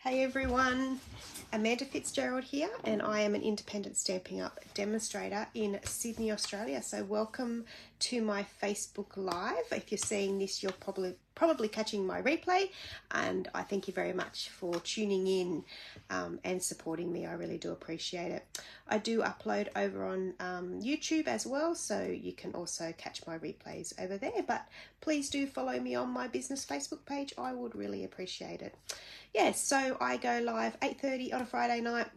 Hey everyone, Amanda Fitzgerald here, and I am an independent Stampin' Up demonstrator in Sydney, Australia. So welcome to my Facebook Live. If you're seeing this, you're probably catching my replay, and I thank you very much for tuning in and supporting me. I really do appreciate it. I do upload over on YouTube as well, so you can also catch my replays over there, but please do follow me on my business Facebook page. I would really appreciate it. Yes, so I go live 8:30 on a Friday night.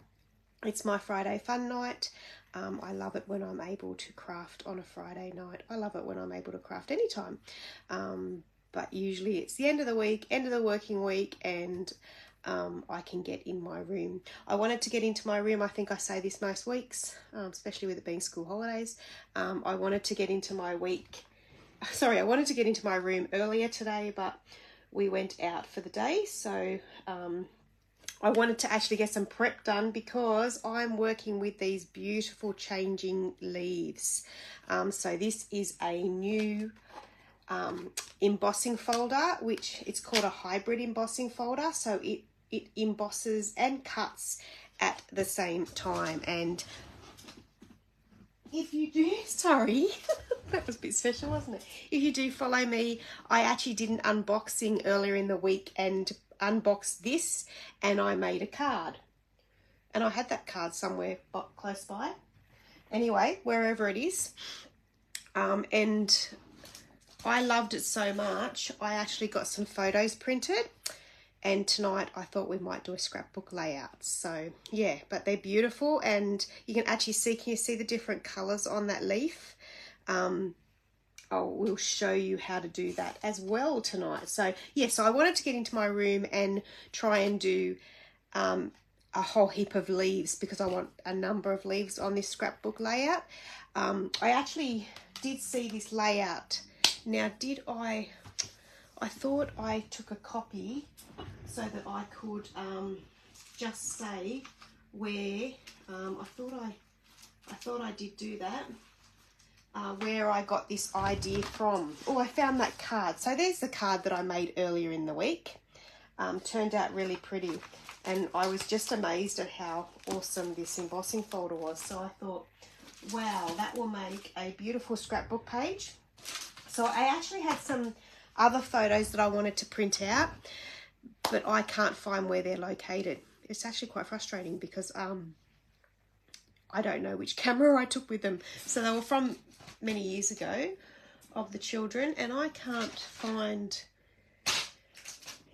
It's my Friday fun night. I love it when I'm able to craft on a Friday night. I love it when I'm able to craft anytime. But usually it's the end of the week, end of the working week, and I can get in my room. I wanted to get into my room. I think I say this most weeks, especially with it being school holidays. I wanted to get into my room earlier today, but we went out for the day, so I wanted to actually get some prep done because I'm working with these beautiful changing leaves. So this is a new embossing folder, which it's called a hybrid embossing folder, so it embosses and cuts at the same time. And if you do, sorry, that was a bit special, wasn't it? If you do follow me, I actually did an unboxing earlier in the week and unboxed this, and I made a card. And I had that card somewhere close by. Anyway, wherever it is. And I loved it so much, I actually got some photos printed. And tonight I thought we might do a scrapbook layout. So yeah, but they're beautiful, and you can actually see, can you see the different colors on that leaf? We'll show you how to do that as well tonight. So yeah, so I wanted to get into my room and try and do a whole heap of leaves because I want a number of leaves on this scrapbook layout. I actually did see this layout. Now, I thought I took a copy so that I could just say where, I thought I did do that, where I got this idea from. Oh, I found that card. So there's the card that I made earlier in the week. Turned out really pretty, and I was just amazed at how awesome this embossing folder was. So I thought, wow, that will make a beautiful scrapbook page. So I actually had some other photos that I wanted to print out, but I can't find where they're located. It's actually quite frustrating because I don't know which camera I took with them. So they were from many years ago of the children, and I can't find.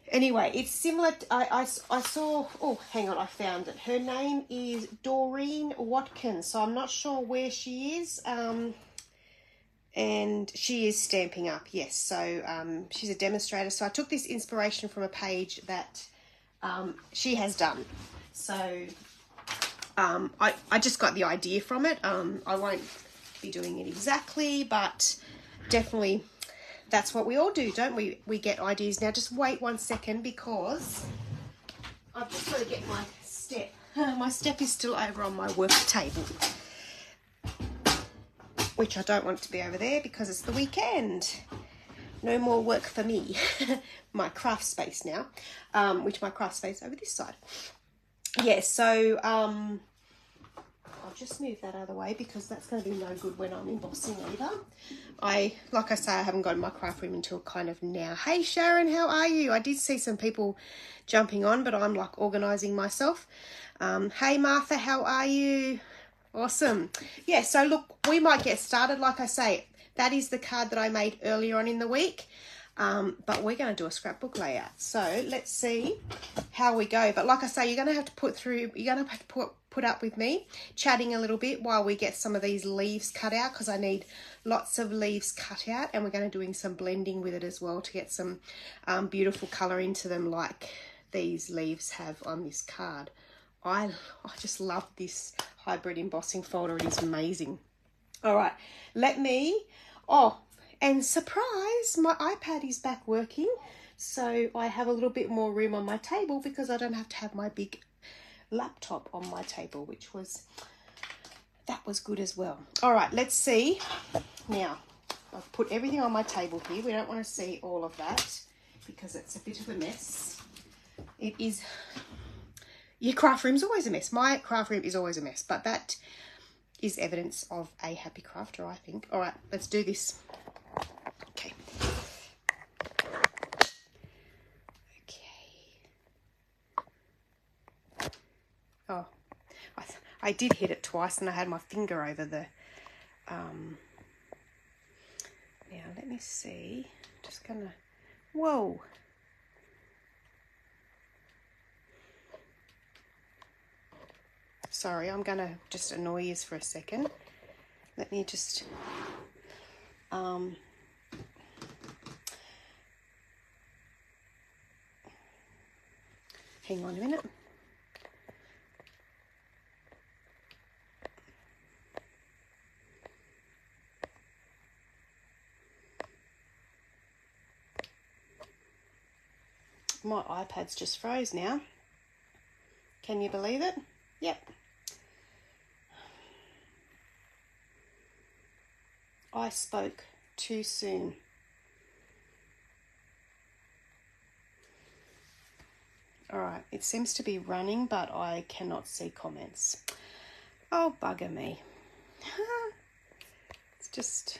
Anyway, it's similar to, I saw, oh, hang on, I found it. Her name is Doreen Watkins, so I'm not sure where she is. And she is Stampin' Up, yes. So she's a demonstrator. So I took this inspiration from a page that she has done. So I just got the idea from it. I won't be doing it exactly, but definitely that's what we all do, don't we? We get ideas. Now just wait 1 second because I've just got to get my step. My step is still over on my work table, which I don't want it to be over there because it's the weekend. No more work for me. My craft space now, which my craft space over this side. Yeah, so I'll just move that out of the way because that's going to be no good when I'm embossing either. Like I say, I haven't got in my craft room until kind of now. Hey Sharon, how are you? I did see some people jumping on, but I'm like organising myself. Hey Martha, how are you? Awesome. Yeah, so look, we might get started. Like I say, that is the card that I made earlier on in the week. But we're going to do a scrapbook layout. So let's see how we go. But like I say, you're going to have to put up with me chatting a little bit while we get some of these leaves cut out, because I need lots of leaves cut out, and we're going to doing some blending with it as well to get some beautiful colour into them like these leaves have on this card. I just love this hybrid embossing folder. It is amazing. All right, and surprise, my iPad is back working. So I have a little bit more room on my table because I don't have to have my big laptop on my table, that was good as well. All right, let's see. Now, I've put everything on my table here. We don't want to see all of that because it's a bit of a mess. It is Your craft room's always a mess. My craft room is always a mess, but that is evidence of a happy crafter, I think. All right, let's do this. Okay. Oh, I did hit it twice and I had my finger over the, now let me see, just gonna, whoa. Sorry, I'm gonna just annoy you for a second. Let me just, hang on a minute. My iPad's just froze now. Can you believe it? Yep. I spoke too soon. All right, it seems to be running, but I cannot see comments. Oh, bugger me. It's just...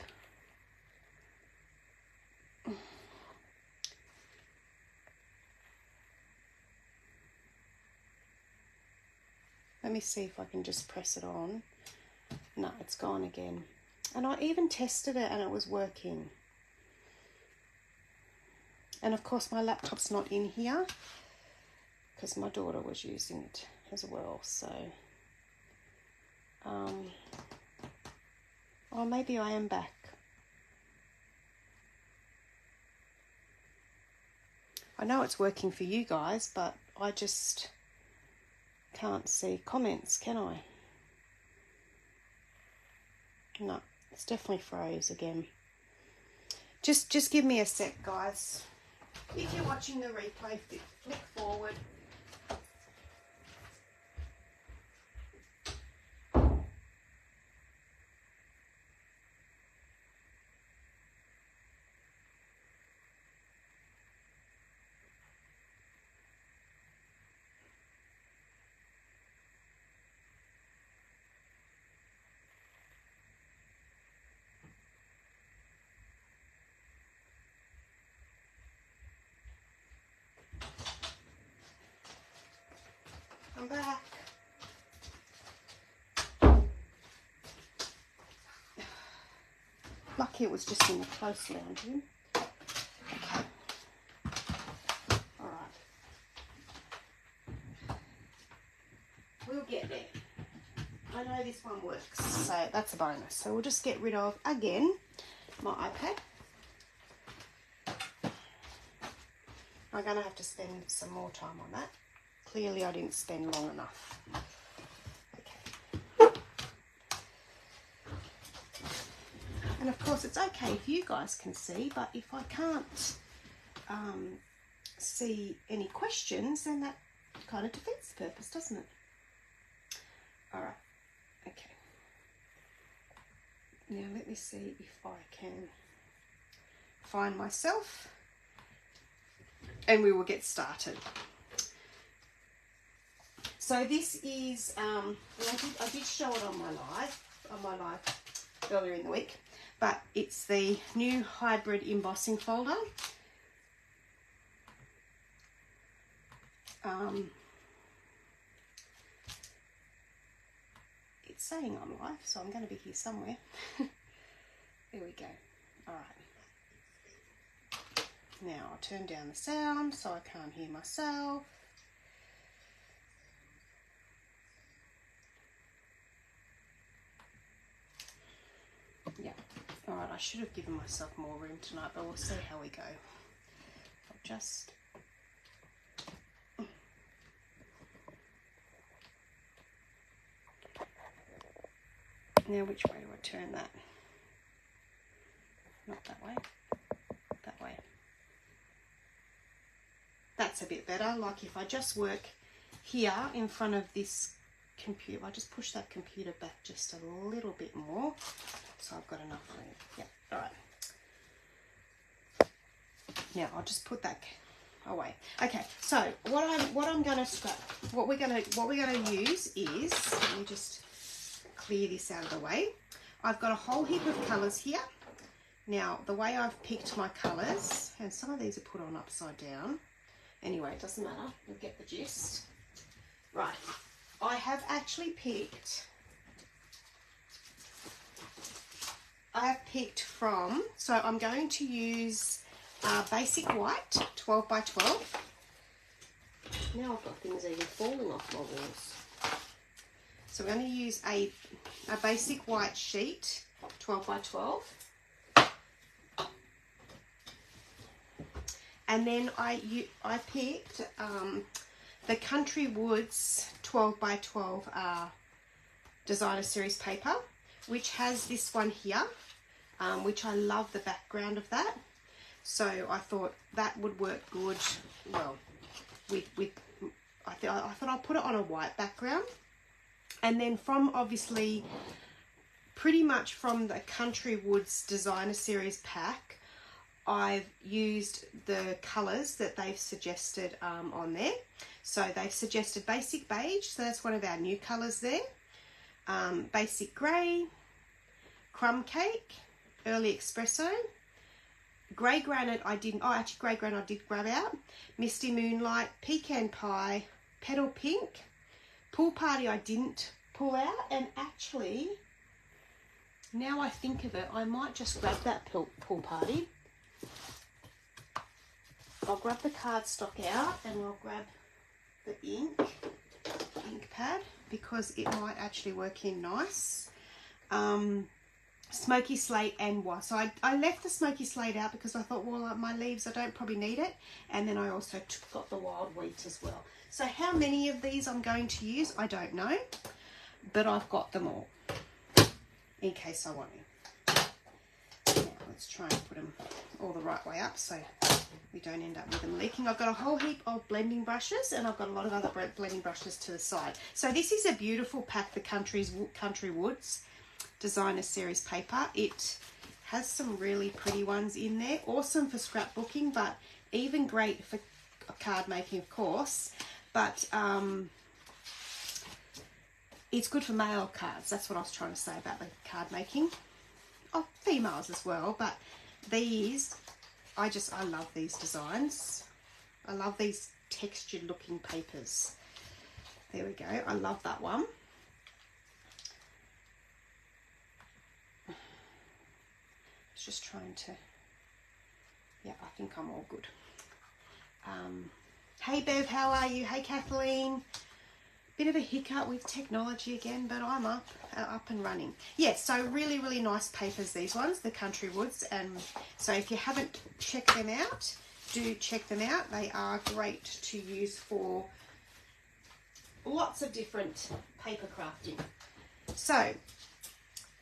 Let me see if I can just press it on. No, it's gone again. And I even tested it and it was working. And of course my laptop's not in here because my daughter was using it as well. So, oh, maybe I am back. I know it's working for you guys, but I just can't see comments, can I? No, it's definitely froze again. Just give me a sec, guys. If you're watching the replay, flick forward. I'm back. Lucky it was just in the close lounge room. Okay. Alright. We'll get there. I know this one works, so that's a bonus. So we'll just get rid of, again, my iPad. I'm going to have to spend some more time on that. Clearly I didn't spend long enough. Okay. And of course it's okay if you guys can see, but if I can't see any questions, then that kind of defeats the purpose, doesn't it? Alright, okay. Now let me see if I can find myself and we will get started. So this is, I did show it on my live earlier in the week, but it's the new hybrid embossing folder. It's saying I'm live, so I'm going to be here somewhere. There we go. All right. Now I'll turn down the sound so I can't hear myself. Yeah, all right, I should have given myself more room tonight, but we'll see how we go. I'll just... Now, which way do I turn that? Not that way, that way. That's a bit better. Like if I just work here in front of this computer, I just push that computer back just a little bit more. So I've got enough room. Yeah, all right. Now I'll just put that away. Okay, so what I'm going to scrap, what we're going to use is, let me just clear this out of the way. I've got a whole heap of colours here. Now, the way I've picked my colours, and some of these are put on upside down. Anyway, it doesn't matter. You'll get the gist. Right. I have actually picked, from, so I'm going to use basic white, 12 by 12. Now I've got things even falling off my walls. So we're going to use a basic white sheet, 12 by 12. And then I picked the Country Woods 12 by 12 designer series paper, which has this one here, which I love the background of that. So I thought that would work good. Well, I thought I'll put it on a white background, and then from obviously pretty much from the Country Woods designer series pack, I've used the colours that they've suggested on there. So they've suggested basic beige, so that's one of our new colours there. Basic grey, crumb cake, early espresso, grey granite grey granite I did grab out, misty moonlight, pecan pie, petal pink, pool party I didn't pull out, and actually, now I think of it, I might just grab that pool party. I'll grab the cardstock out and I'll grab the ink pad, because it might actually work in nice. Smoky slate and white. So I left the smoky slate out because I thought, well, my leaves, I don't probably need it. And then I also got the wild wheat as well. So how many of these I'm going to use, I don't know, but I've got them all in case I want to. Now let's try and put them all the right way up so we don't end up with them leaking. I've got a whole heap of blending brushes, and I've got a lot of other blending brushes to the side. So this is a beautiful pack, the Country Woods designer series paper. It has some really pretty ones in there, awesome for scrapbooking, but even great for card making, of course. But it's good for male cards. That's what I was trying to say about the card making. Oh, females as well, but these, I love these designs. I love these textured looking papers. There we go. I love that one. Just trying to, yeah, I think I'm all good. Hey Bev, how are you? Hey Kathleen. Bit of a hiccup with technology again, but I'm up and running. Yes, so really, really nice papers, these ones, the Country Woods. And so if you haven't checked them out, do check them out. They are great to use for lots of different paper crafting. So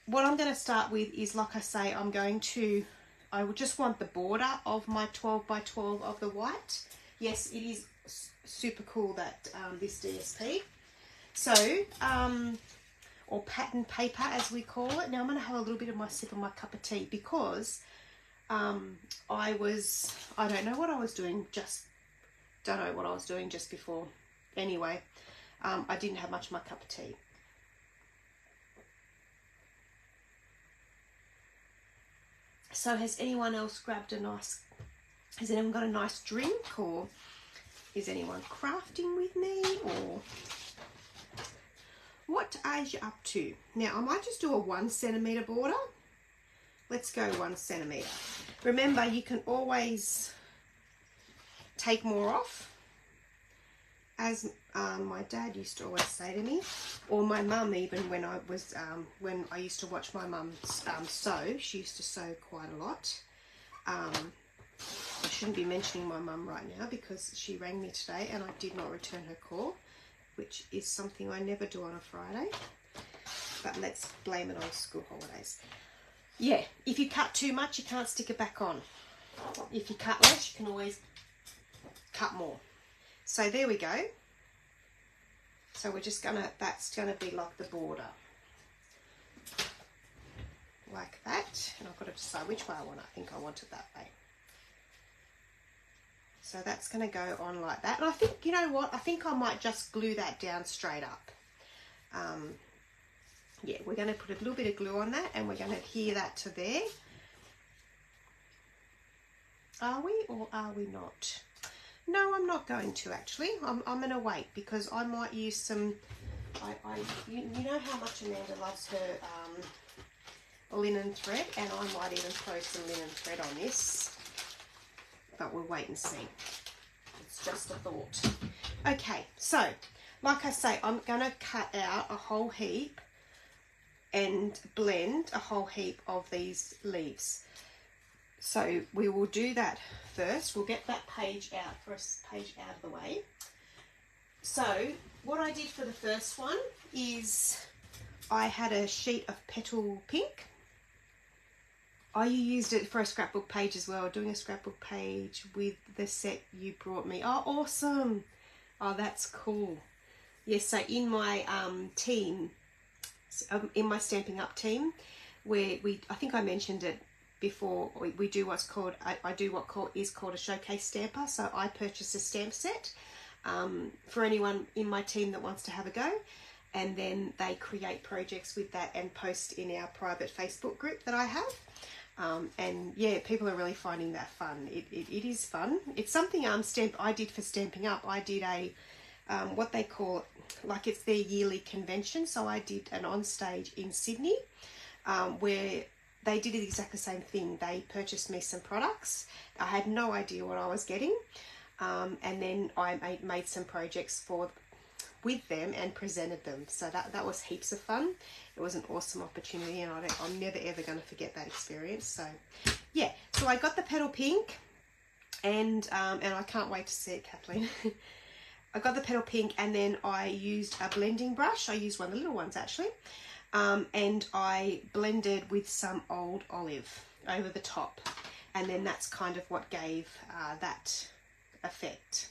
what I'm going to start with is, like I say, I will just want the border of my 12 by 12 of the white. Yes, it is super cool, that this DSP. So, or pattern paper as we call it. Now I'm going to have a little bit of my sip of my cup of tea, because I don't know what I was doing just before. Anyway, I didn't have much of my cup of tea. So has anyone else grabbed has anyone got a nice drink, or is anyone crafting with me, or what are you up to? Now I might just do a 1 centimetre border. Let's go 1 centimetre. Remember, you can always take more off, as my dad used to always say to me, or my mum, even when I used to watch my mum sew. She used to sew quite a lot. I shouldn't be mentioning my mum right now, because she rang me today and I did not return her call, which is something I never do on a Friday. But let's blame it on school holidays. Yeah, if you cut too much, you can't stick it back on. If you cut less, you can always cut more. So there we go. So we're just that's gonna be like the border. Like that. And I've got to decide which way I want. I think I want it that way. So that's going to go on like that. And I think, you know what, I think I might just glue that down straight up. Yeah, we're going to put a little bit of glue on that, and we're going to adhere that to there. Are we or are we not? No, I'm not going to actually. I'm going to wait, because I might use some, you know how much Amanda loves her linen thread, and I might even throw some linen thread on this, but we'll wait and see. It's just a thought. Okay, so like I say, I'm going to cut out a whole heap and blend a whole heap of these leaves. So we will do that first. We'll get that page out, first page out of the way. So what I did for the first one is I had a sheet of petal pink. Oh, you used it for a scrapbook page as well, doing a scrapbook page with the set you brought me. Oh, awesome. Oh, that's cool. Yes, so in my team, in my Stampin' Up team, where I think I mentioned it before, we do what's called, I do what is called a showcase stamper. So I purchase a stamp set for anyone in my team that wants to have a go, and then they create projects with that and post in our private Facebook group that I have. And yeah, people are really finding that fun. It is fun. It's something I did for Stamping Up. I did a what they call, like, it's their yearly convention. So I did an on stage in Sydney where they did the exact same thing. They purchased me some products. I had no idea what I was getting, and then I made some projects with them and presented them. So that was heaps of fun. It was an awesome opportunity, and I'm never ever going to forget that experience. So yeah, so I got the petal pink, and I can't wait to see it, Kathleen. I got the petal pink, and then I used a blending brush. I used one of the little ones actually, and I blended with some old olive over the top, and then that's kind of what gave that effect.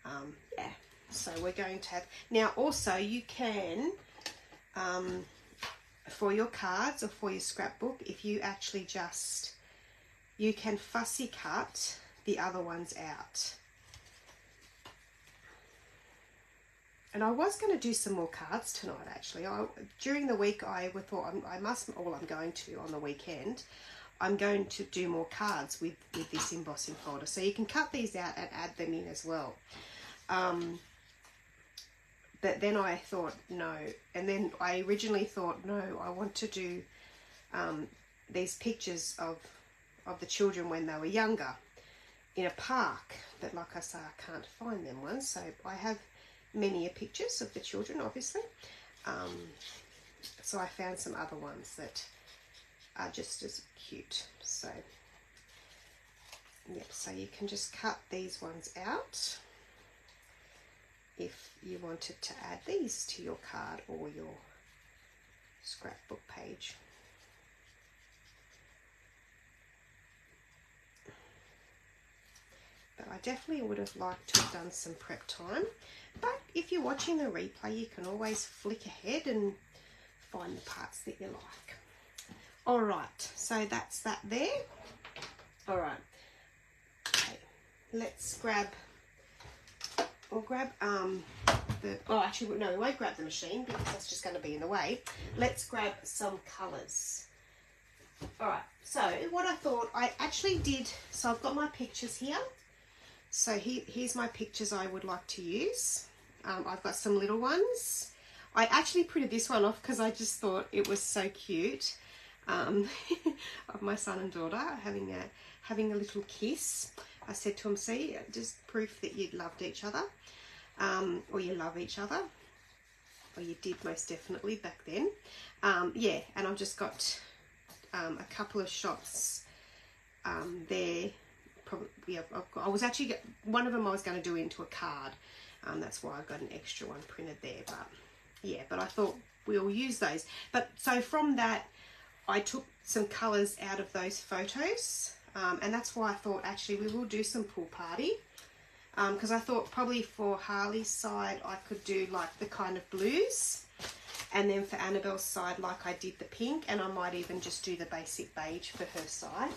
Yeah, so we're going to have, now also you can, for your cards or for your scrapbook, if you actually you can fussy cut the other ones out. And I was going to do some more cards tonight, actually. During the week, I thought I'm going to on the weekend, I'm going to do more cards with this embossing folder. So you can cut these out and add them in as well. But then I thought, no. And then I originally thought, no, I want to do these pictures of the children when they were younger in a park. But like I say, I can't find them ones. So I have many pictures of the children, obviously. So I found some other ones that are just as cute. So yep, so you can just cut these ones out if you wanted to add these to your card or your scrapbook page. But I definitely would have liked to have done some prep time. But if you're watching the replay, you can always flick ahead and find the parts that you like. All right, so that's that there. All right, okay, let's grab, we'll grab actually, no, we won't grab the machine because that's just going to be in the way. Let's grab some colours. All right, so what I thought I actually did, so I've got my pictures here. So here's my pictures I would like to use. I've got some little ones. I actually printed this one off because I just thought it was so cute, of my son and daughter having a little kiss. I said to him, see, just proof that you loved each other, or you love each other, or you did most definitely back then. Yeah, and I've just got a couple of shots there. Probably, yeah, I was actually, one of them I was going to do into a card. That's why I got an extra one printed there. But yeah, but I thought we'll use those. But so from that, I took some colours out of those photos. And that's why I thought actually we will do some pool party. Because I thought probably for Harley's side, I could do like the kind of blues. And then for Annabelle's side, like I did the pink. And I might even just do the basic beige for her side.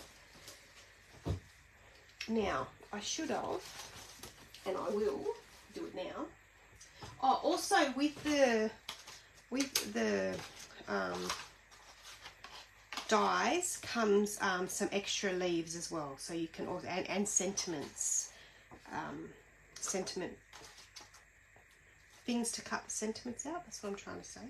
Now, I should have, and I will do it now. Oh, also with the dies comes some extra leaves as well, so you can also and sentiments, sentiment things to cut the sentiments out. That's what I'm trying to say.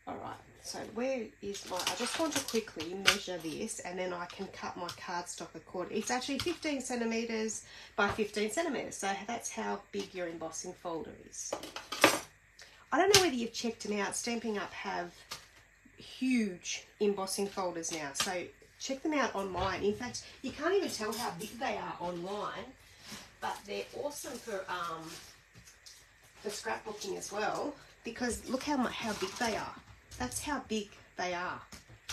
All right, so where is my? I just want to quickly measure this, and then I can cut my cardstock accordingly. It's actually 15 centimeters by 15 centimeters, so that's how big your embossing folder is. I don't know whether you've checked them out. Stampin' Up have huge embossing folders now, so check them out online. In fact, you can't even tell how big they are online, but they're awesome for scrapbooking as well, because look how big they are. That's how big they are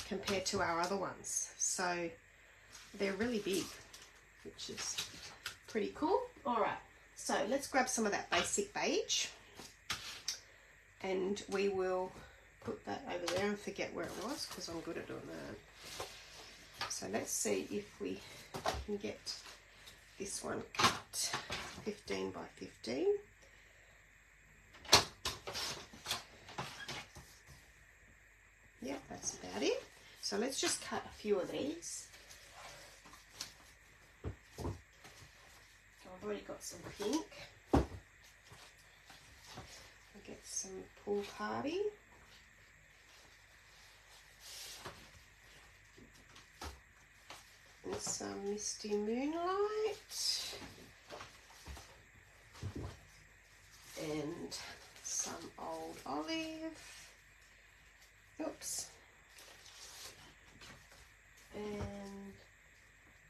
compared to our other ones. So they're really big, which is pretty cool. All right, so let's grab some of that basic beige, and we will put that over there and forget where it was, because I'm good at doing that. So let's see if we can get this one cut 15 by 15. Yeah, that's about it. So let's just cut a few of these. I've already got some pink. I'll get some Pool Party. And some Misty Moonlight. And some Old Olive. Oops. And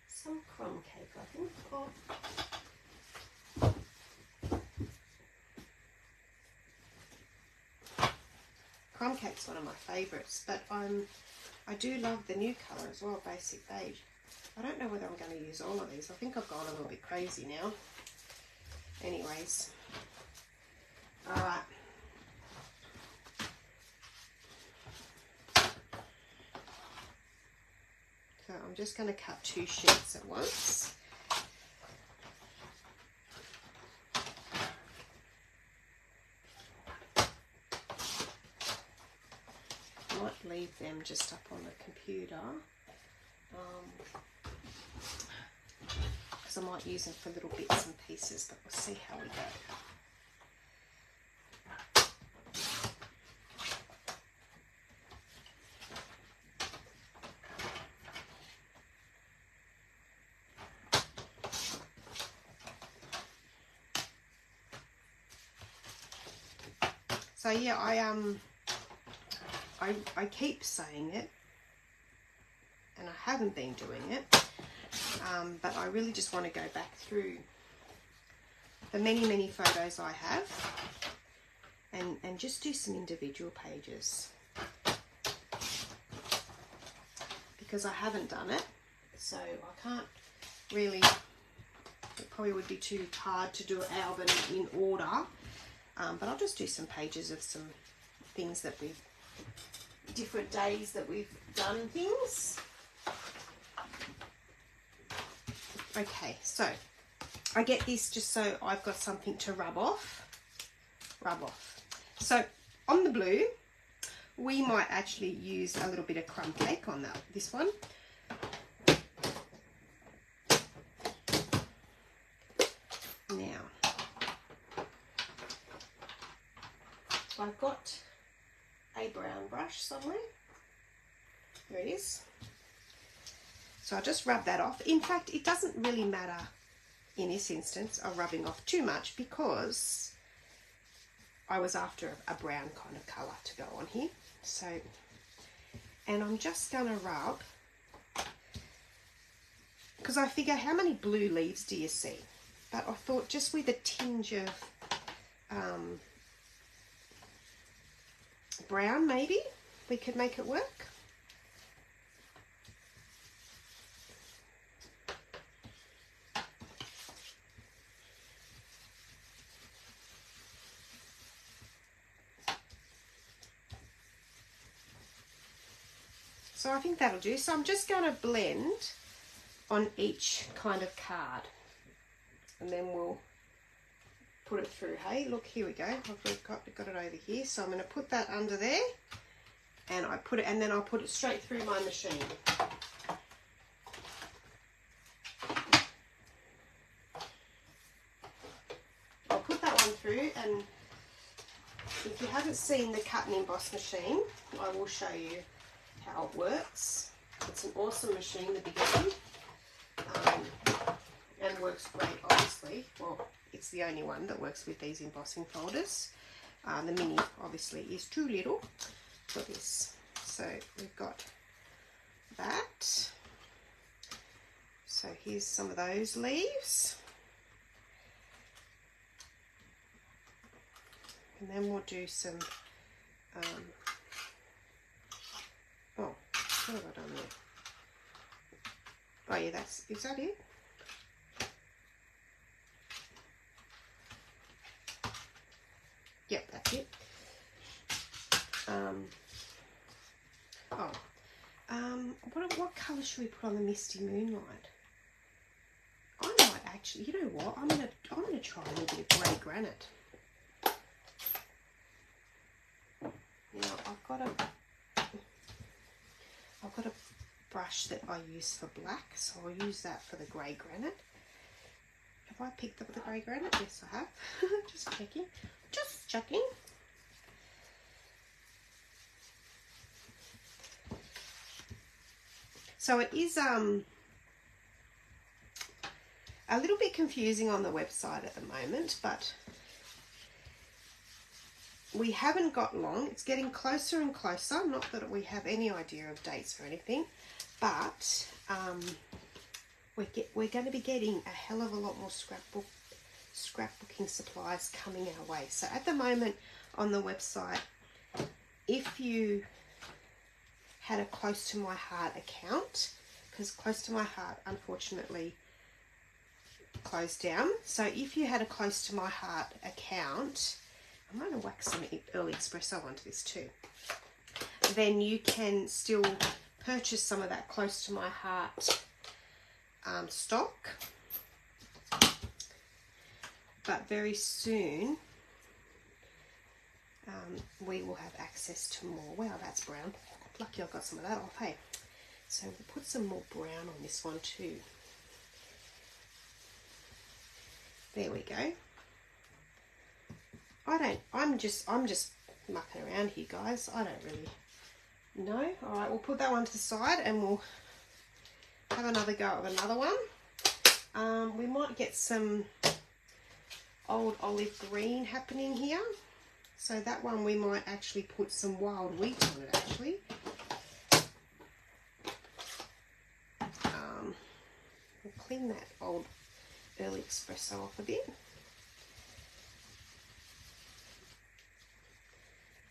some crumb cake, I think. Oh. Crumb cake's one of my favourites, but I do love the new colour as well, basic beige. I don't know whether I'm going to use all of these. I think I've gone a little bit crazy now. Anyways. Alright. So I'm just going to cut 2 sheets at once. I might leave them just up on the computer, because I might use them for little bits and pieces, but we'll see how we go. So yeah, I keep saying it, and I haven't been doing it, but I really just want to go back through the many photos I have, and just do some individual pages, because I haven't done it, so I can't really. It probably would be too hard to do an album in order. But I'll just do some pages of some things that different days that we've done things. Okay, so I get this just so I've got something to rub off. So on the blue, we might actually use a little bit of crumb cake on this one. Now, I've got a brown brush somewhere. There it is. So I'll just rub that off. In fact, it doesn't really matter in this instance of rubbing off too much, because I was after a brown kind of colour to go on here. So, and I'm just going to rub, because I figure, how many blue leaves do you see? But I thought just with a tinge of brown, maybe we could make it work. I think that'll do. So I'm just going to blend on each kind of card. and then we'll put it through. Hey, look, here we go. I've got it over here. So I'm going to put that under there, and then I'll put it straight through my machine. I'll put that one through, and if you haven't seen the cut and emboss machine, I will show you how it works. It's an awesome machine, the bigger one, and works great, obviously. Well, it's the only one that works with these embossing folders. The mini, obviously, is too little for this. So we've got that. So here's some of those leaves. And then we'll do some, what have I done there? Oh yeah, is that it? Yep, that's it. What colour should we put on the Misty Moonlight? I might actually, you know what? I'm gonna try a little bit of grey granite. Now I've got a brush that I use for black, so I'll use that for the grey granite. Have I picked up the grey granite? Yes, I have. Just checking. Just checking. So it is a little bit confusing on the website at the moment, but we haven't got long. It's getting closer and closer. Not that we have any idea of dates or anything, but we're going to be getting a hell of a lot more scrapbooking supplies coming our way. So at the moment on the website, if you had a Close to My Heart account, because Close to My Heart unfortunately closed down. So if you had a Close to My Heart account, I'm going to whack some early espresso onto this too, then you can still purchase some of that Close to My Heart stock. But very soon we will have access to more. Wow, that's brown. Lucky I got some of that off, hey. So we'll put some more brown on this one too. There we go. I'm just mucking around here, guys. I don't really know. All right, we'll put that one to the side and we'll have another go of another one. We might get some old olive green happening here. So that one we might actually put some wild wheat on it actually. We'll clean that old early espresso off a bit.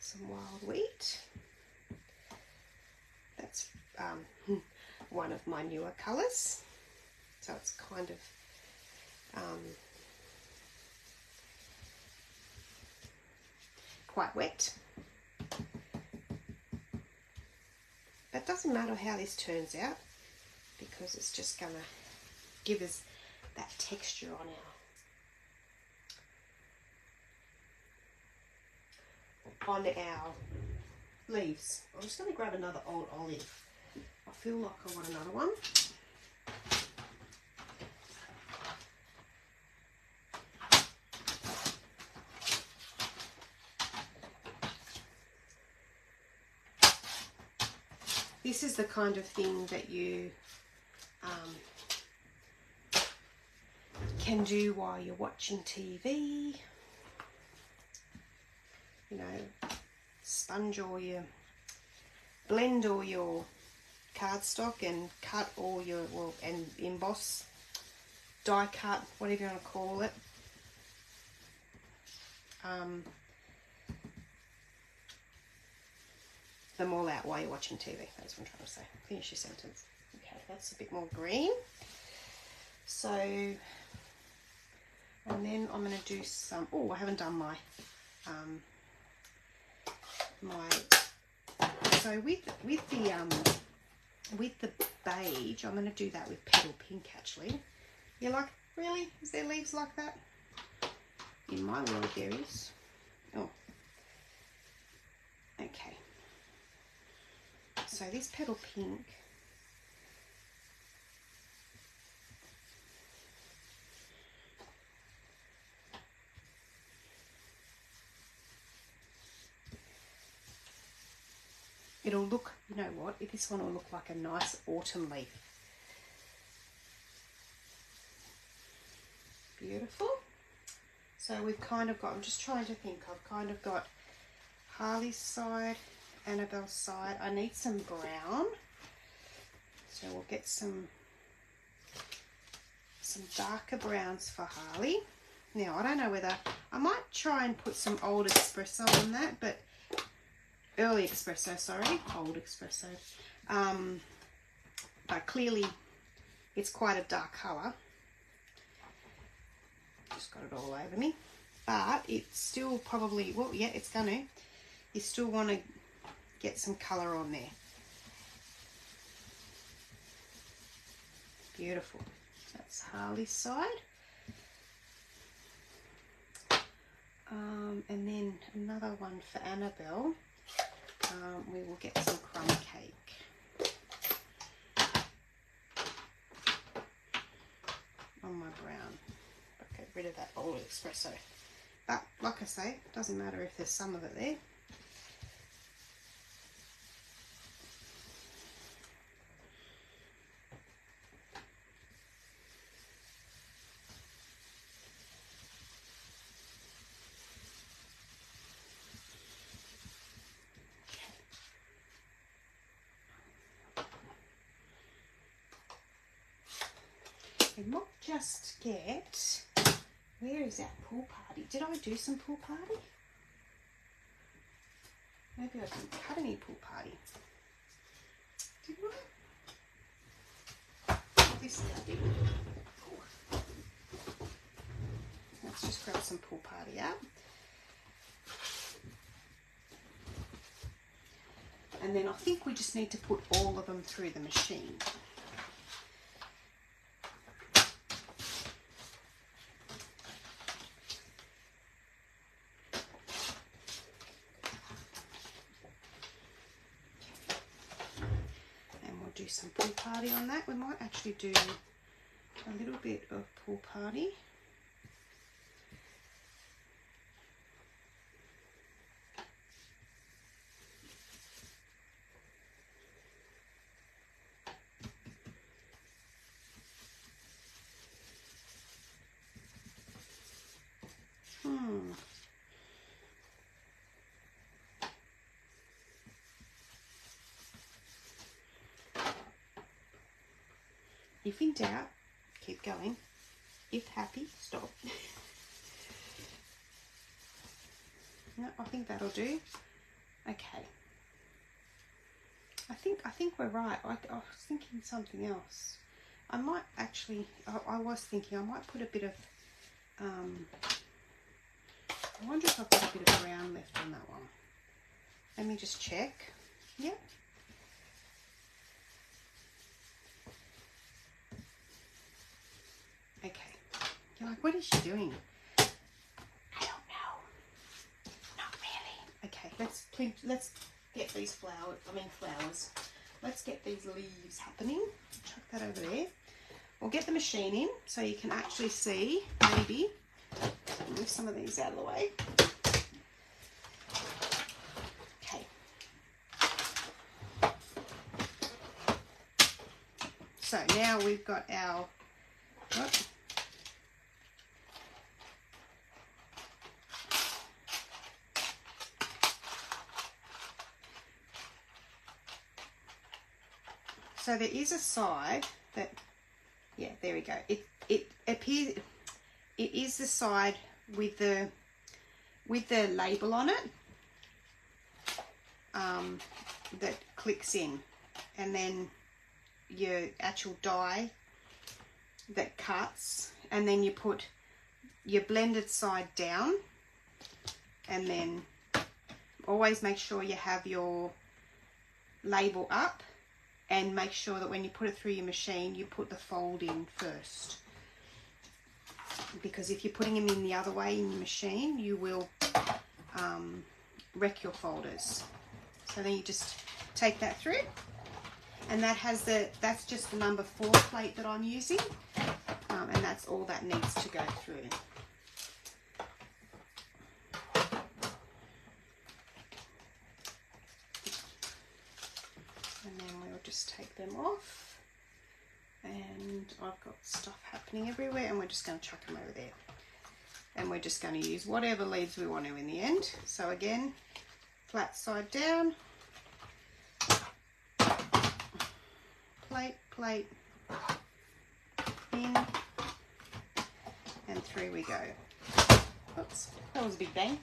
Some wild wheat. That's one of my newer colours. So it's kind of quite wet. But it doesn't matter how this turns out, because it's just going to give us that texture on our leaves. I'm just going to grab another old olive. I feel like I want another one. This is the kind of thing that you can do while you're watching TV. You know, sponge all your, blend all your cardstock and cut all your, well, and emboss, die cut, whatever you want to call it. Them all out while you're watching TV. That's what I'm trying to say. Finish your sentence. Okay, that's a bit more green. So, and then I'm going to do some, oh, I haven't done my, so with the beige, I'm going to do that with Petal Pink actually. You like Really? Is there leaves like that? In my world there is. Oh. Okay. So this petal pink. It'll look, you know what, this one will look like a nice autumn leaf. Beautiful. So we've kind of got, I'm just trying to think, I've kind of got Harley's side, Annabelle's side. I need some brown. So we'll get some darker browns for Harley. Now, I don't know whether, I might try and put some old espresso on that, but early espresso, sorry, old espresso. But clearly it's quite a dark colour. Just got it all over me. But it's still probably, well, yeah, it's going to. You still want to get some colour on there. Beautiful. That's Harley's side. And then another one for Annabelle. We will get some crumb cake on my brown. I'll get rid of that old espresso. But like I say, it doesn't matter if there's some of it there. We might just get, where is that pool party? Did I do some pool party? Maybe I didn't cut any pool party. Did I? This I did. Let's just grab some pool party out. And then I think we just need to put all of them through the machine. Do some pool party on that. We might actually do a little bit of pool party. If in doubt, keep going. If happy, stop. No, I think that'll do. Okay. I think we're right. I was thinking something else. I might actually, I was thinking I might put a bit of, I wonder if I've got a bit of brown left on that one. Let me just check. Yep. Okay. You're like, what is she doing? I don't know. Not really. Okay, let's get these flowers. Let's get these leaves happening. Chuck that over there. We'll get the machine in so you can actually see, maybe. Move some of these out of the way. Okay. So now we've got our, so there is a side that, yeah, there we go. It appears, it is the side with the label on it that clicks in, and then your actual die that cuts, and then you put your blended side down, and then always make sure you have your label up, and make sure that when you put it through your machine you put the fold in first. because if you're putting them in the other way in your machine, you will wreck your folders. So then you just take that through, and that has that's just the number 4 plate that I'm using, and that's all that needs to go through. And then we'll just take them off, and I've got stuff happening everywhere, and we're just going to chuck them over there. And we're just going to use whatever leaves we want to in the end. So again, flat side down, plate, plate, in, and through we go. Oops, that was a big bang.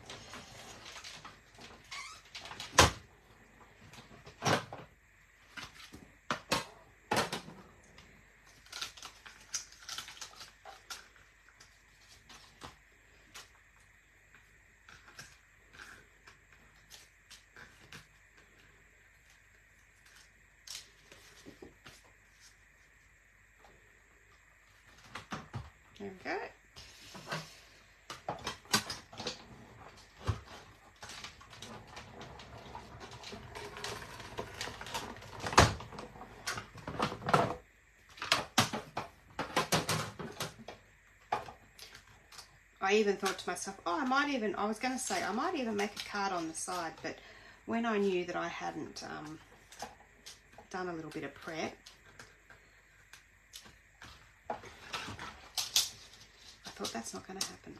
There we go. I even thought to myself, oh, I might even make a card on the side, but when I knew that I hadn't done a little bit of prep, I thought that's not going to happen.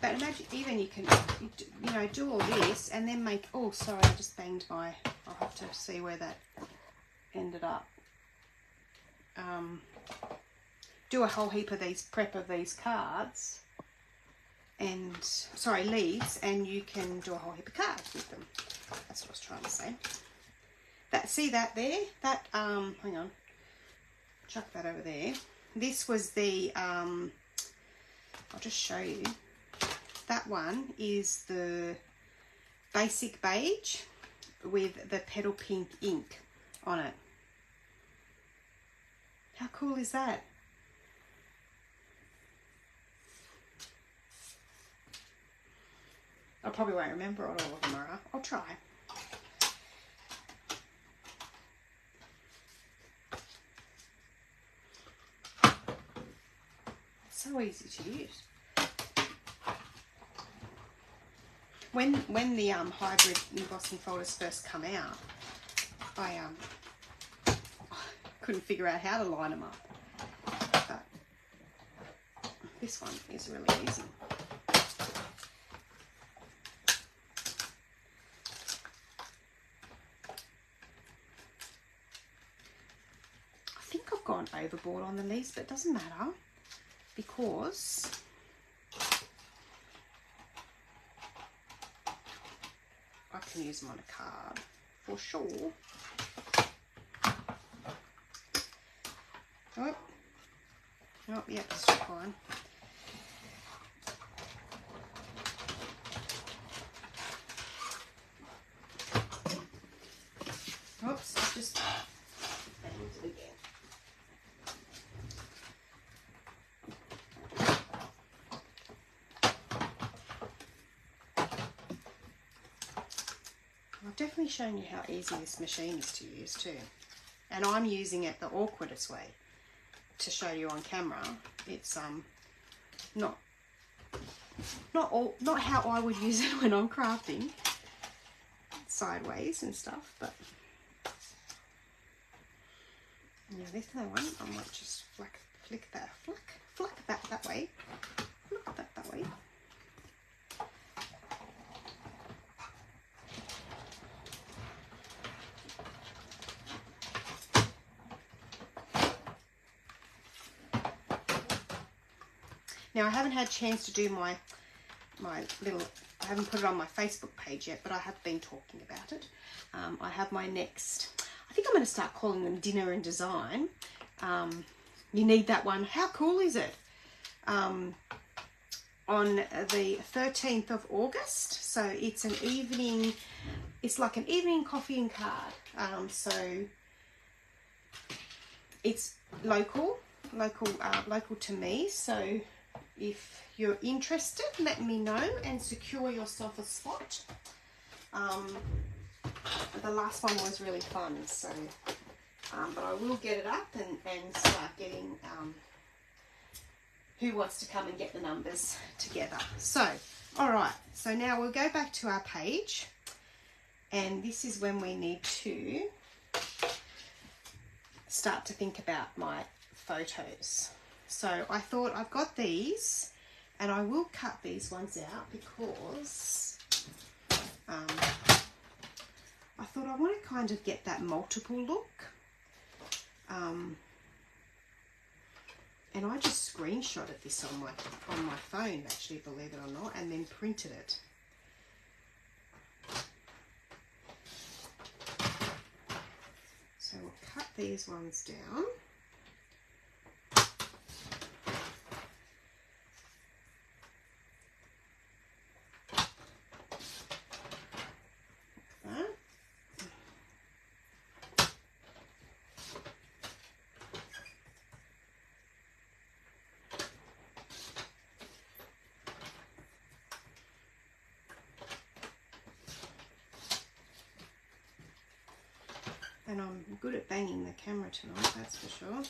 But imagine, even you can, you know, do all this and then make, oh, sorry, I just banged my, I'll have to see where that ended up. Do a whole heap of these, prep of these cards, and, sorry, leaves, and you can do a whole heap of cards with them. That's what I was trying to say. That, see that there? That, hang on, chuck that over there. This was the, I'll just show you. That one is the basic beige with the petal pink ink on it. How cool is that? I probably won't remember what all of them are. I'll try. It's so easy to use. When the hybrid embossing folders first come out, I couldn't figure out how to line them up. But this one is really easy. I think I've gone overboard on the leaves, but it doesn't matter because I can use them on a card for sure. Oh, oh yeah, it's fine. Oops, just banged it again. I've definitely shown you how easy this machine is to use too. And I'm using it the awkwardest way to show you on camera. It's not how I would use it when I'm crafting sideways and stuff, but yeah, this other one I might just flick that that way, flick that way. Now I haven't had a chance to do my little, I haven't put it on my Facebook page yet, but I have been talking about it. I have my next, I think I'm going to start calling them Dinner and Design. You need that one. How cool is it? on the 13th of August. So it's an evening, it's like an evening coffee and card. So it's local to me. So if you're interested, let me know and secure yourself a spot. The last one was really fun, so but I will get it up and start getting who wants to come and get the numbers together. So, all right, so now we'll go back to our page, and this is when we need to start to think about my photos. So I thought I've got these, and I will cut these ones out because I thought I want to kind of get that multiple look. And I just screenshotted this on my phone, actually, believe it or not, and then printed it. So we'll cut these ones down. And I'm good at banging the camera tonight, that's for sure.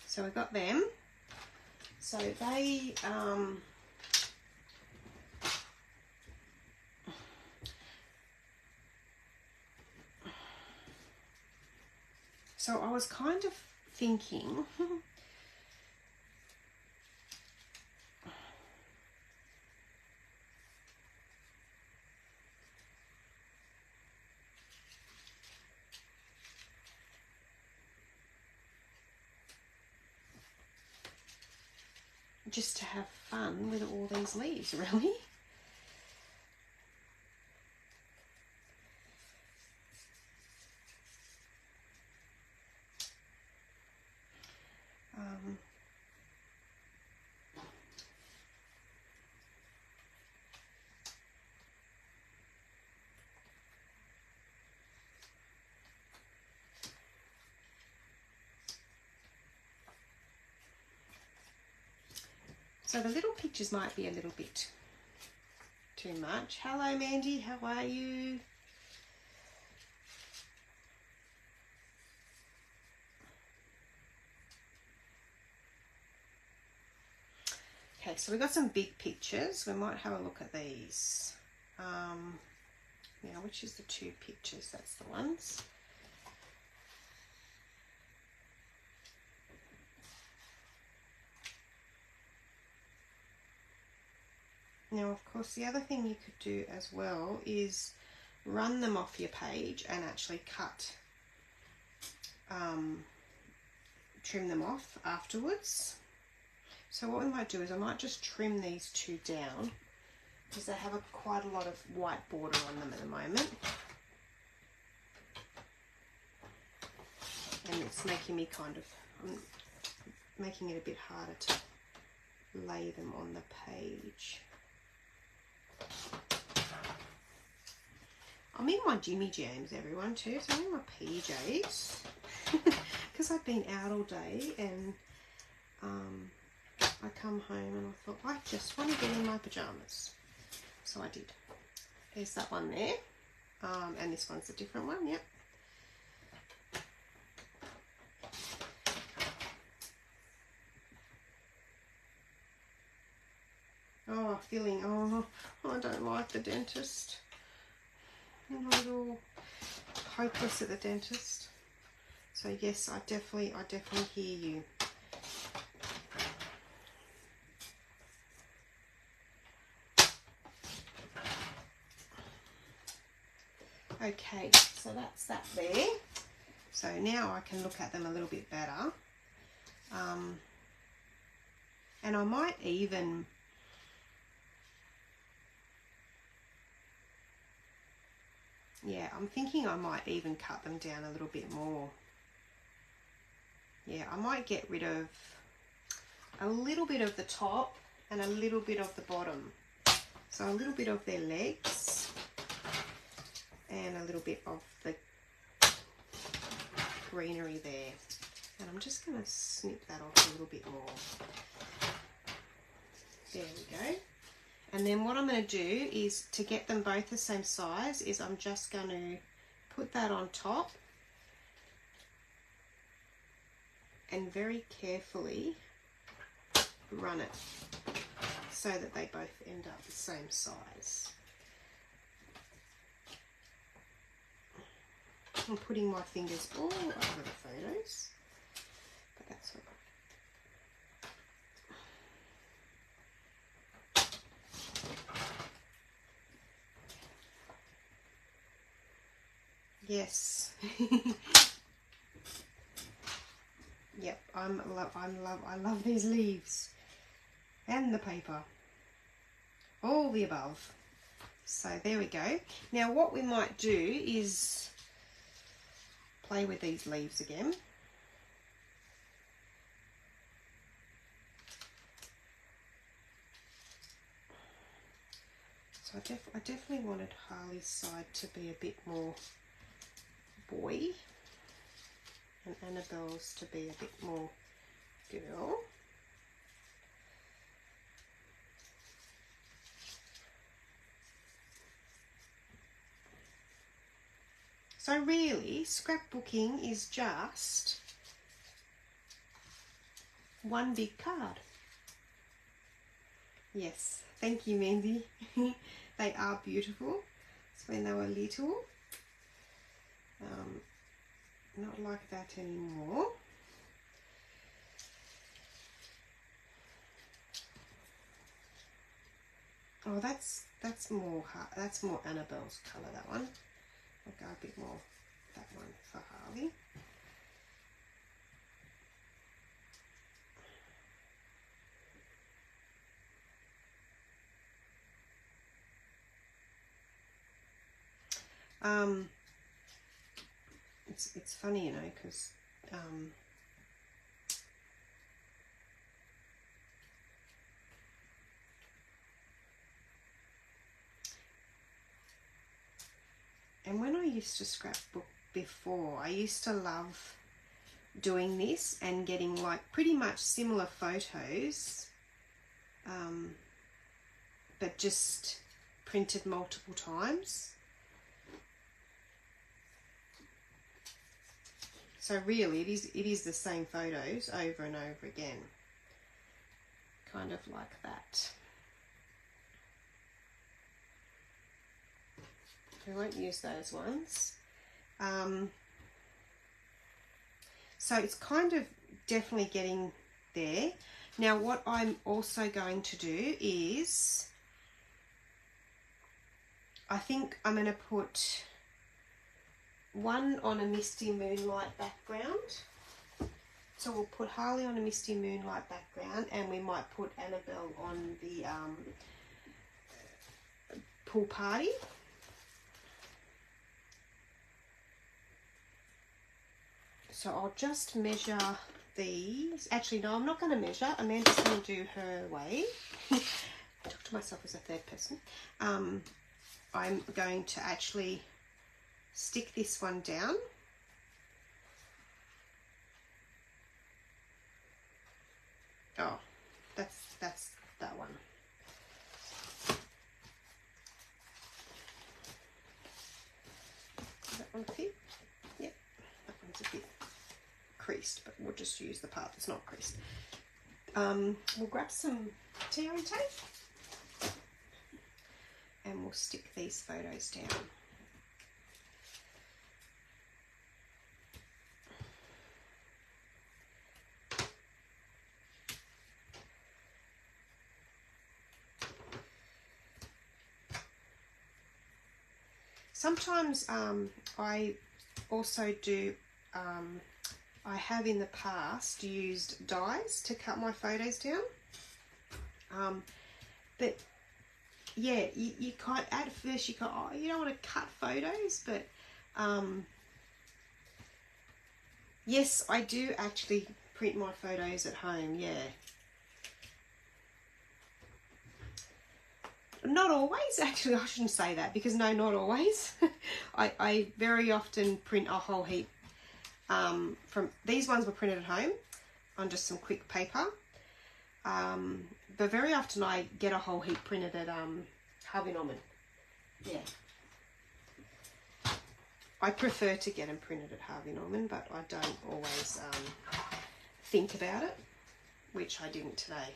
So I got them. So they, so I was kind of thinking, just to have fun with all these leaves, really. So the little pictures might be a little bit too much. Hello Mandy, how are you? Okay, so we've got some big pictures. We might have a look at these. Now, which is the two pictures? That's the ones. Now, of course, the other thing you could do as well is run them off your page and actually trim them off afterwards. So what we might do is I might just trim these two down because they have quite a lot of white border on them at the moment. And it's making me making it a bit harder to lay them on the page. I'm in my Jimmy Jams, everyone, too. So I'm in my PJs because I've been out all day, and I come home and I thought I just want to get in my pajamas. So I did. There's that one there, and this one's a different one. Yep. Oh, feeling, I don't like the dentist. I'm not at all hopeless at the dentist. So yes, I definitely hear you. Okay, so that's that there. So now I can look at them a little bit better. And I might even I'm thinking I might even cut them down a little bit more. Yeah, I might get rid of a little bit of the top and a little bit of the bottom. So a little bit of their legs and a little bit of the greenery there. And I'm just going to snip that off a little bit more. There we go. And then what I'm going to do is, to get them both the same size, is I'm just going to put that on top and very carefully run it so that they both end up the same size. I'm putting my fingers all over the photos, but that's all right. Yes. Yep, I love these leaves and the paper. All the above. So there we go. Now what we might do is play with these leaves again. So I definitely wanted Harley's side to be a bit more boy and Annabelle's to be a bit more girl. So really, scrapbooking is just one big card. Yes, thank you, Mandy. They are beautiful. It's when they were little. Not like that anymore. Oh, that's more Annabelle's colour, that one. I'll go a bit more that one for Harley. It's funny, you know, because and when I used to scrapbook before, I used to love doing this and getting like pretty much similar photos, but just printed multiple times. So really it is the same photos over and over again, kind of like that. We won't use those ones. So it's kind of definitely getting there. Now what I'm also going to do is, I think I'm going to put one on a misty moonlight background. So we'll put Harley on a misty moonlight background, and we might put Annabelle on the pool party. So I'll just measure these. Actually, no, I'm not going to measure. Amanda's going to do her way. I talk to myself as a third person. I'm going to actually stick this one down. Oh, that's that one. Does that one fit? Yep, that one's a bit creased, but we'll just use the part that's not creased. We'll grab some tearing tape and we'll stick these photos down. Sometimes I also do, I have in the past used dies to cut my photos down. But yeah, you can't, at first you can't, oh, you don't want to cut photos, but Yes, I do actually print my photos at home, yeah. Not always, actually. I shouldn't say that, because no, not always. I very often print a whole heap. From these ones were printed at home on just some quick paper. But very often I get a whole heap printed at Harvey Norman. Yeah. I prefer to get them printed at Harvey Norman, but I don't always think about it, which I didn't today.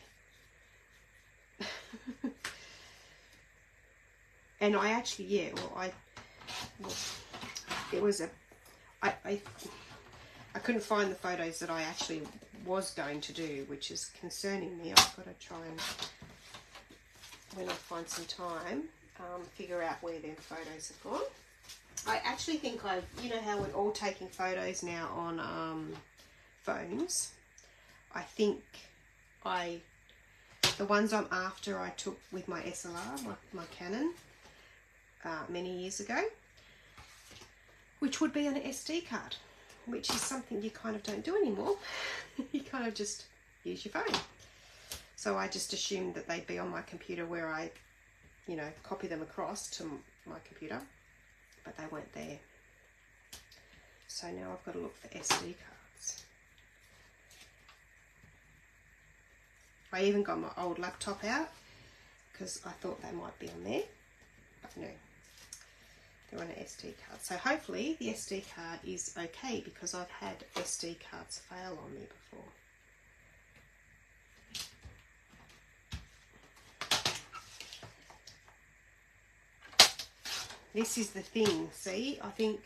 And I actually, yeah, it was I couldn't find the photos that I actually was going to do, which is concerning me. I've got to try and, when I find some time, figure out where their photos have gone. I actually think you know how we're all taking photos now on phones. I think the ones I'm after I took with my SLR, my Canon, many years ago, which would be on an SD card, which is something you kind of don't do anymore. You kind of just use your phone. So I just assumed that they'd be on my computer where I, you know, copy them across to my computer, but they weren't there. So now I've got to look for SD cards. I even got my old laptop out because I thought they might be on there, but no, they're on an SD card. So hopefully the SD card is okay, because I've had SD cards fail on me before. This is the thing, see, I think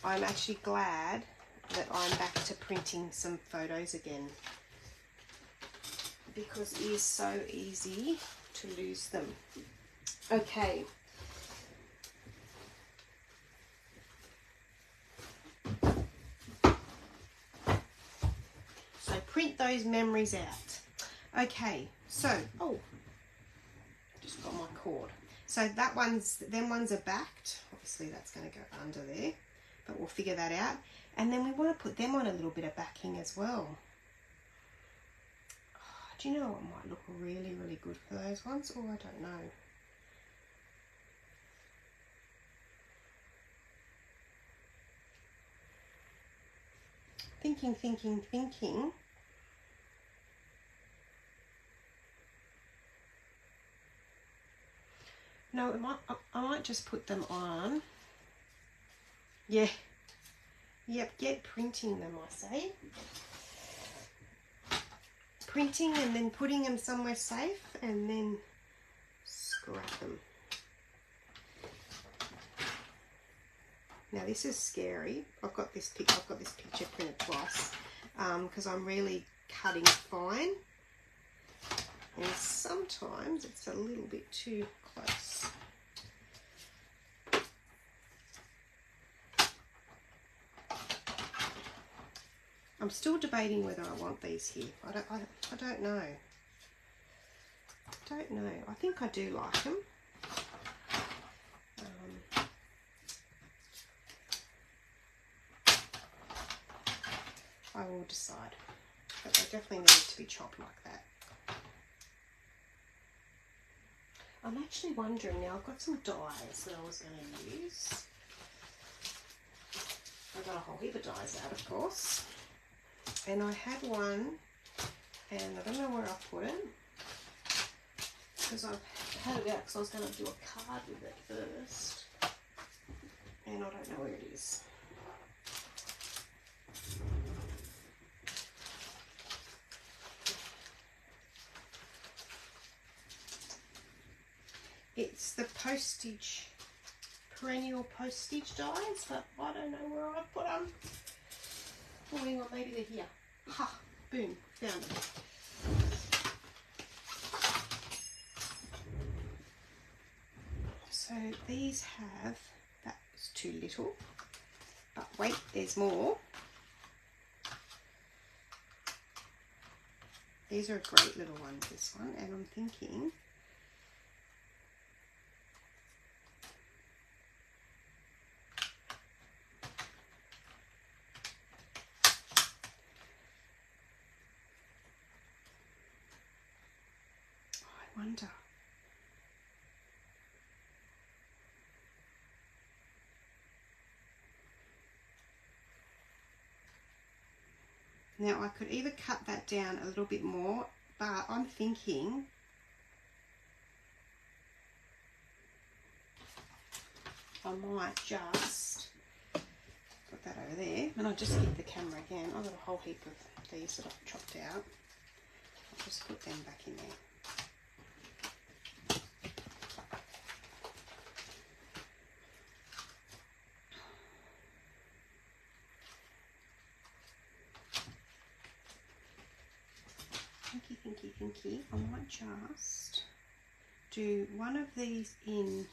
I'm actually glad that I'm back to printing some photos again, because it is so easy to lose them. Okay. So print those memories out. Okay, so, oh, just got my cord. So them ones are backed. Obviously that's going to go under there, but we'll figure that out. And then we want to put them on a little bit of backing as well. Oh, do you know what might look really, really good for those ones? Oh, I don't know. Thinking. No, I might just put them on. Yeah. Yep, get printing them, I say. Printing and then putting them somewhere safe, and then scrap them. Now this is scary. I've got this picture printed twice, because I'm really cutting fine, and sometimes it's a little bit too close. I'm still debating whether I want these here. I don't know. I think I do like them. I will decide, but they definitely need to be chopped like that. I'm actually wondering now, I've got some dies that I was going to use. I got a whole heap of dies out, of course. And I had one, and I don't know where I put it, because I've had it out because I was going to do a card with it first, and I don't know where it is. It's the postage, perennial postage dies, but I don't know where I put them. Oh, hang on, maybe they're here. Ha! Boom, found them. So these have, that was too little, but wait, there's more. These are a great little one, this one, and I'm thinking, Now I could either cut that down a little bit more, but I'm thinking I might just put that over there, and I'll just get the camera again. I've got a whole heap of these that I've chopped out. I'll just put them back in there. Thinky. I might just do one of these in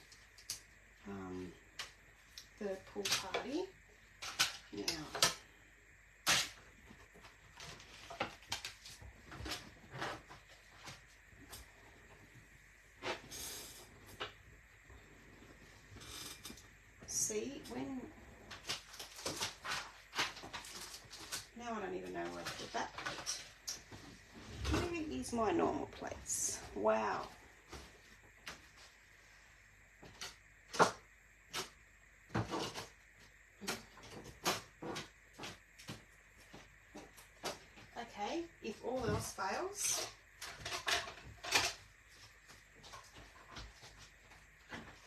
the pool party. Now, see when, now I don't even know where to put that plate. Where is my normal plates? Wow. Okay, if all else fails,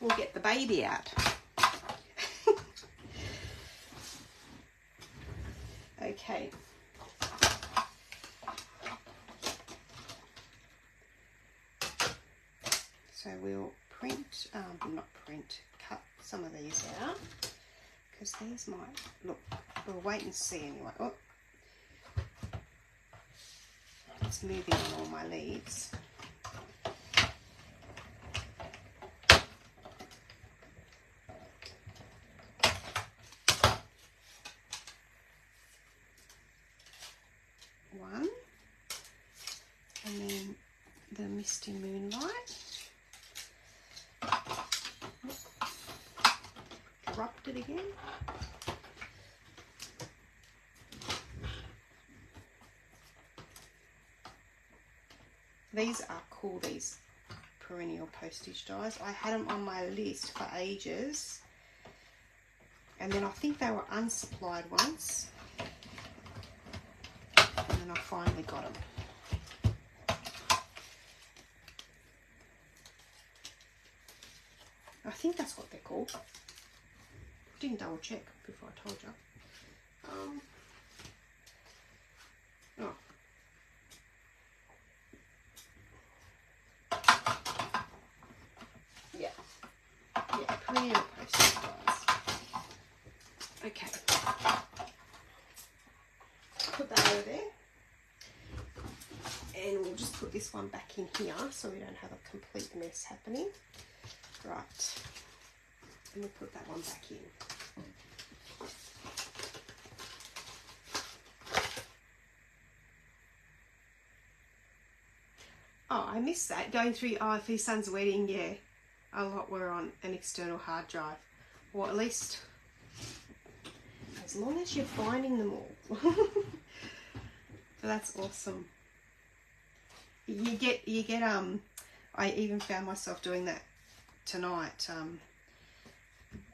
we'll get the baby out. Okay. So we'll cut some of these out, because these might look, we'll wait and see anyway. Oh, it's moving on all my leaves. One, and then the misty moonlight. Dropped it again. These are cool, these perennial postage dies. I had them on my list for ages, and then I think they were unsupplied once, and then I finally got them. I think that's what they're called. Didn't double check before I told you. Oh. Yeah, perennial postage dies. Okay, put that over there, and we'll just put this one back in here so we don't have a complete mess happening. Right, and we'll put that one back in. Oh, I missed that. Going through, oh, for your son's wedding, yeah. A lot were on an external hard drive. Or at least, as long as you're finding them all. That's awesome. You get, I even found myself doing that tonight,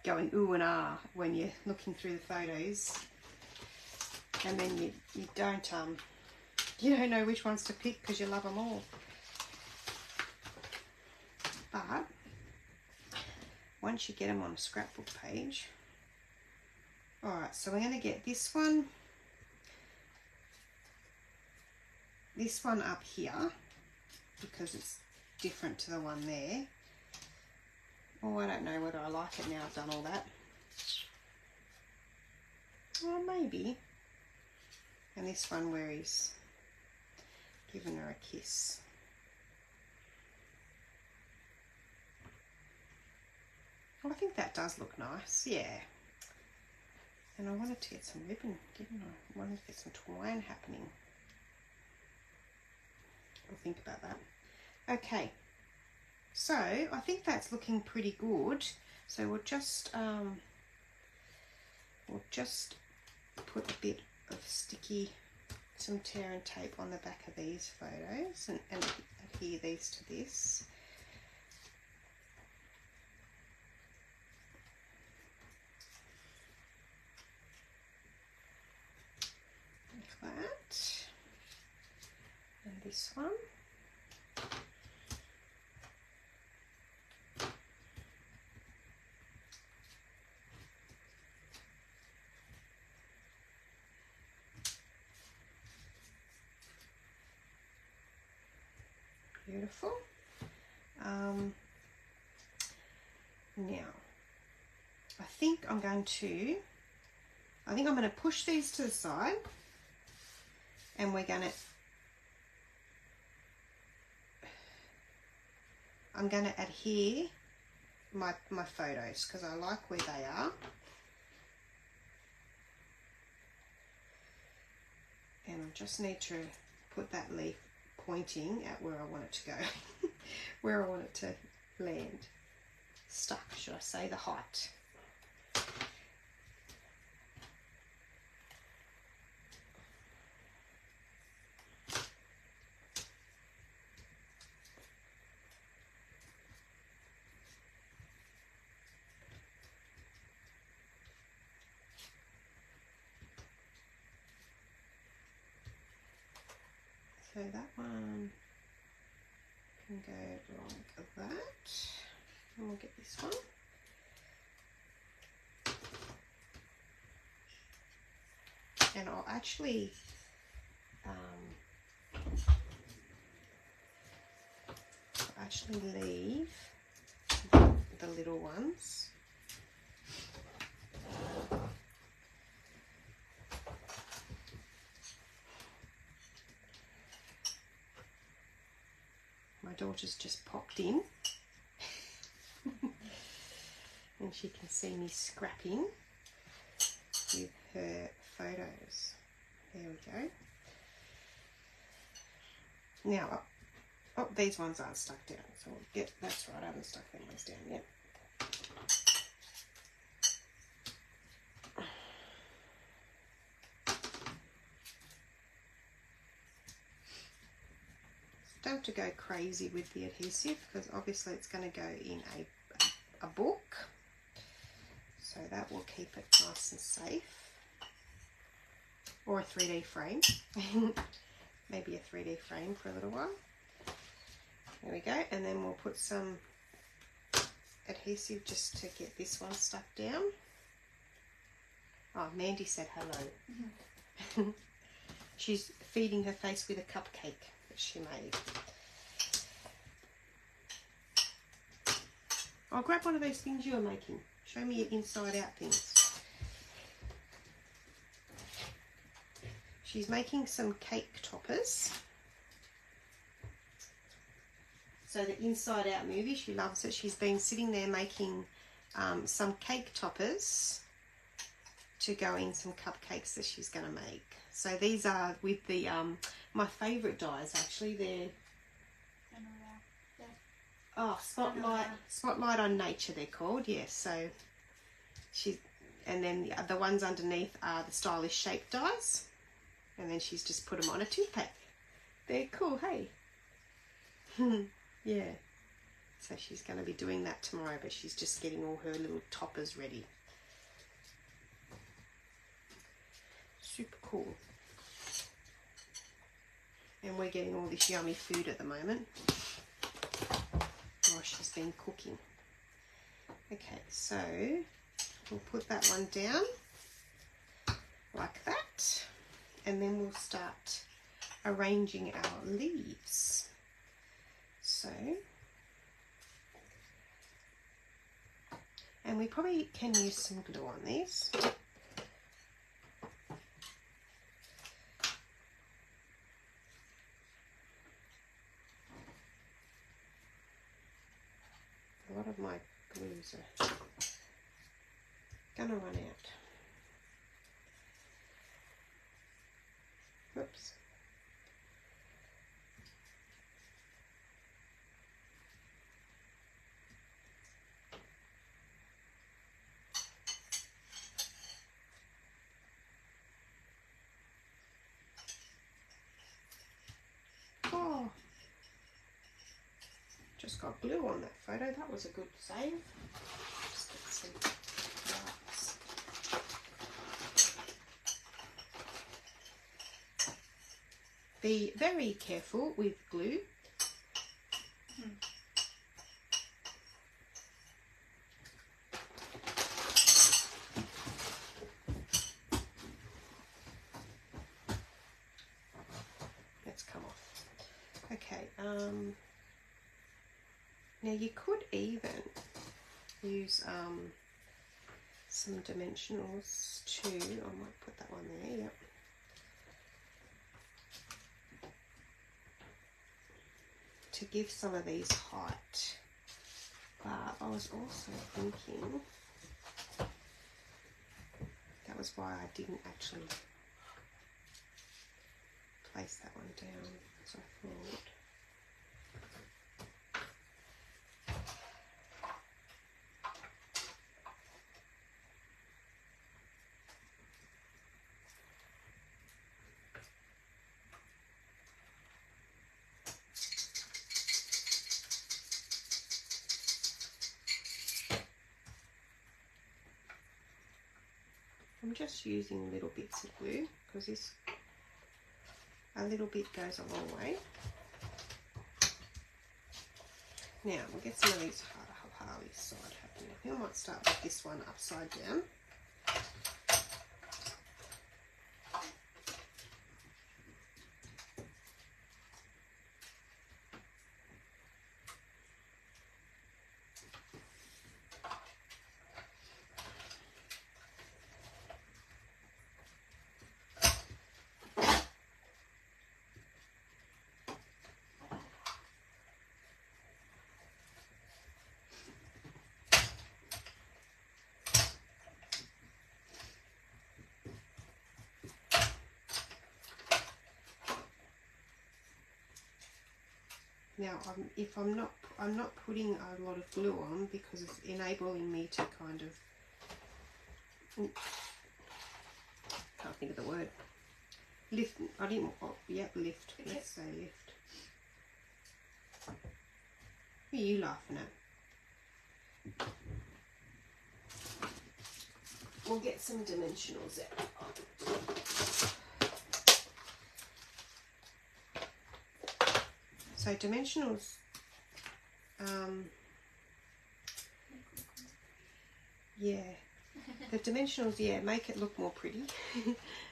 going ooh and ah when you're looking through the photos. And then you don't know which ones to pick because you love them all. But once you get them on a scrapbook page, alright, so we're going to get this one up here because it's different to the one there. Oh, I don't know whether I like it now I've done all that. Oh, maybe. And this one where he's giving her a kiss. I think that does look nice, yeah. And I wanted to get some ribbon, didn't I? I wanted to get some twine happening. We'll think about that. Okay, so I think that's looking pretty good. So we'll just put a bit of some tear and tape on the back of these photos and adhere these to this. Like that. this one. Beautiful. Now, I think I'm going to push these to the side, and I'm going to adhere my photos because I like where they are. And I just need to put that leaf pointing at where I want it to go, where I want it to land. Stuck, should I say, the height. So that one can go like that. And we'll get this one. And I'll actually leave the little ones. My daughter's just popped in and she can see me scrapping with her photos. There we go. Now, oh, these ones aren't stuck down, so we'll get, that's right, I haven't stuck them ones down yet. Don't have to go crazy with the adhesive because obviously it's going to go in a book, so that will keep it nice and safe, or a 3D frame. Maybe a 3D frame for a little while. There we go, and then we'll put some adhesive just to get this one stuck down. Oh, Mandy said hello. She's feeding her face with a cupcake that she made. I'll grab one of those things you are making. Show me your inside out things. She's making some cake toppers. So the Inside Out movie, she loves it. She's been sitting there making some cake toppers to go in some cupcakes that she's going to make. So these are with the my favourite dies actually. They're Spotlight on Nature they're called. Yes. So she's, and then the ones underneath are the Stylish Shape dies. And then she's just put them on a toothpick. They're cool, hey? Yeah. So she's going to be doing that tomorrow, but she's just getting all her little toppers ready. Super cool. And we're getting all this yummy food at the moment. Oh, she's been cooking. Okay, so we'll put that one down like that. And then we'll start arranging our leaves. So, and we probably can use some glue on these. A lot of my glues are gonna run out. Whoops. Oh, just got glue on that photo. That was a good save. Just get some wipes. be very careful with glue. Let's come off. Okay, now you could even use some dimensionals too. I might put that one there, yep. To give some of these height. But I was also thinking, that was why I didn't actually place that one down, as I thought. I'm just using little bits of glue because this a little bit goes a long way. Now we'll get some of these Harley side happening. I think I might start with this one upside down. Now, I'm not putting a lot of glue on because it's enabling me to kind of, can't think of the word, lift. I didn't. Oh, yeah, lift. Okay. Let's say lift. What are you laughing at? We'll get some dimensionals out. So dimensionals, yeah, the dimensionals, yeah, make it look more pretty,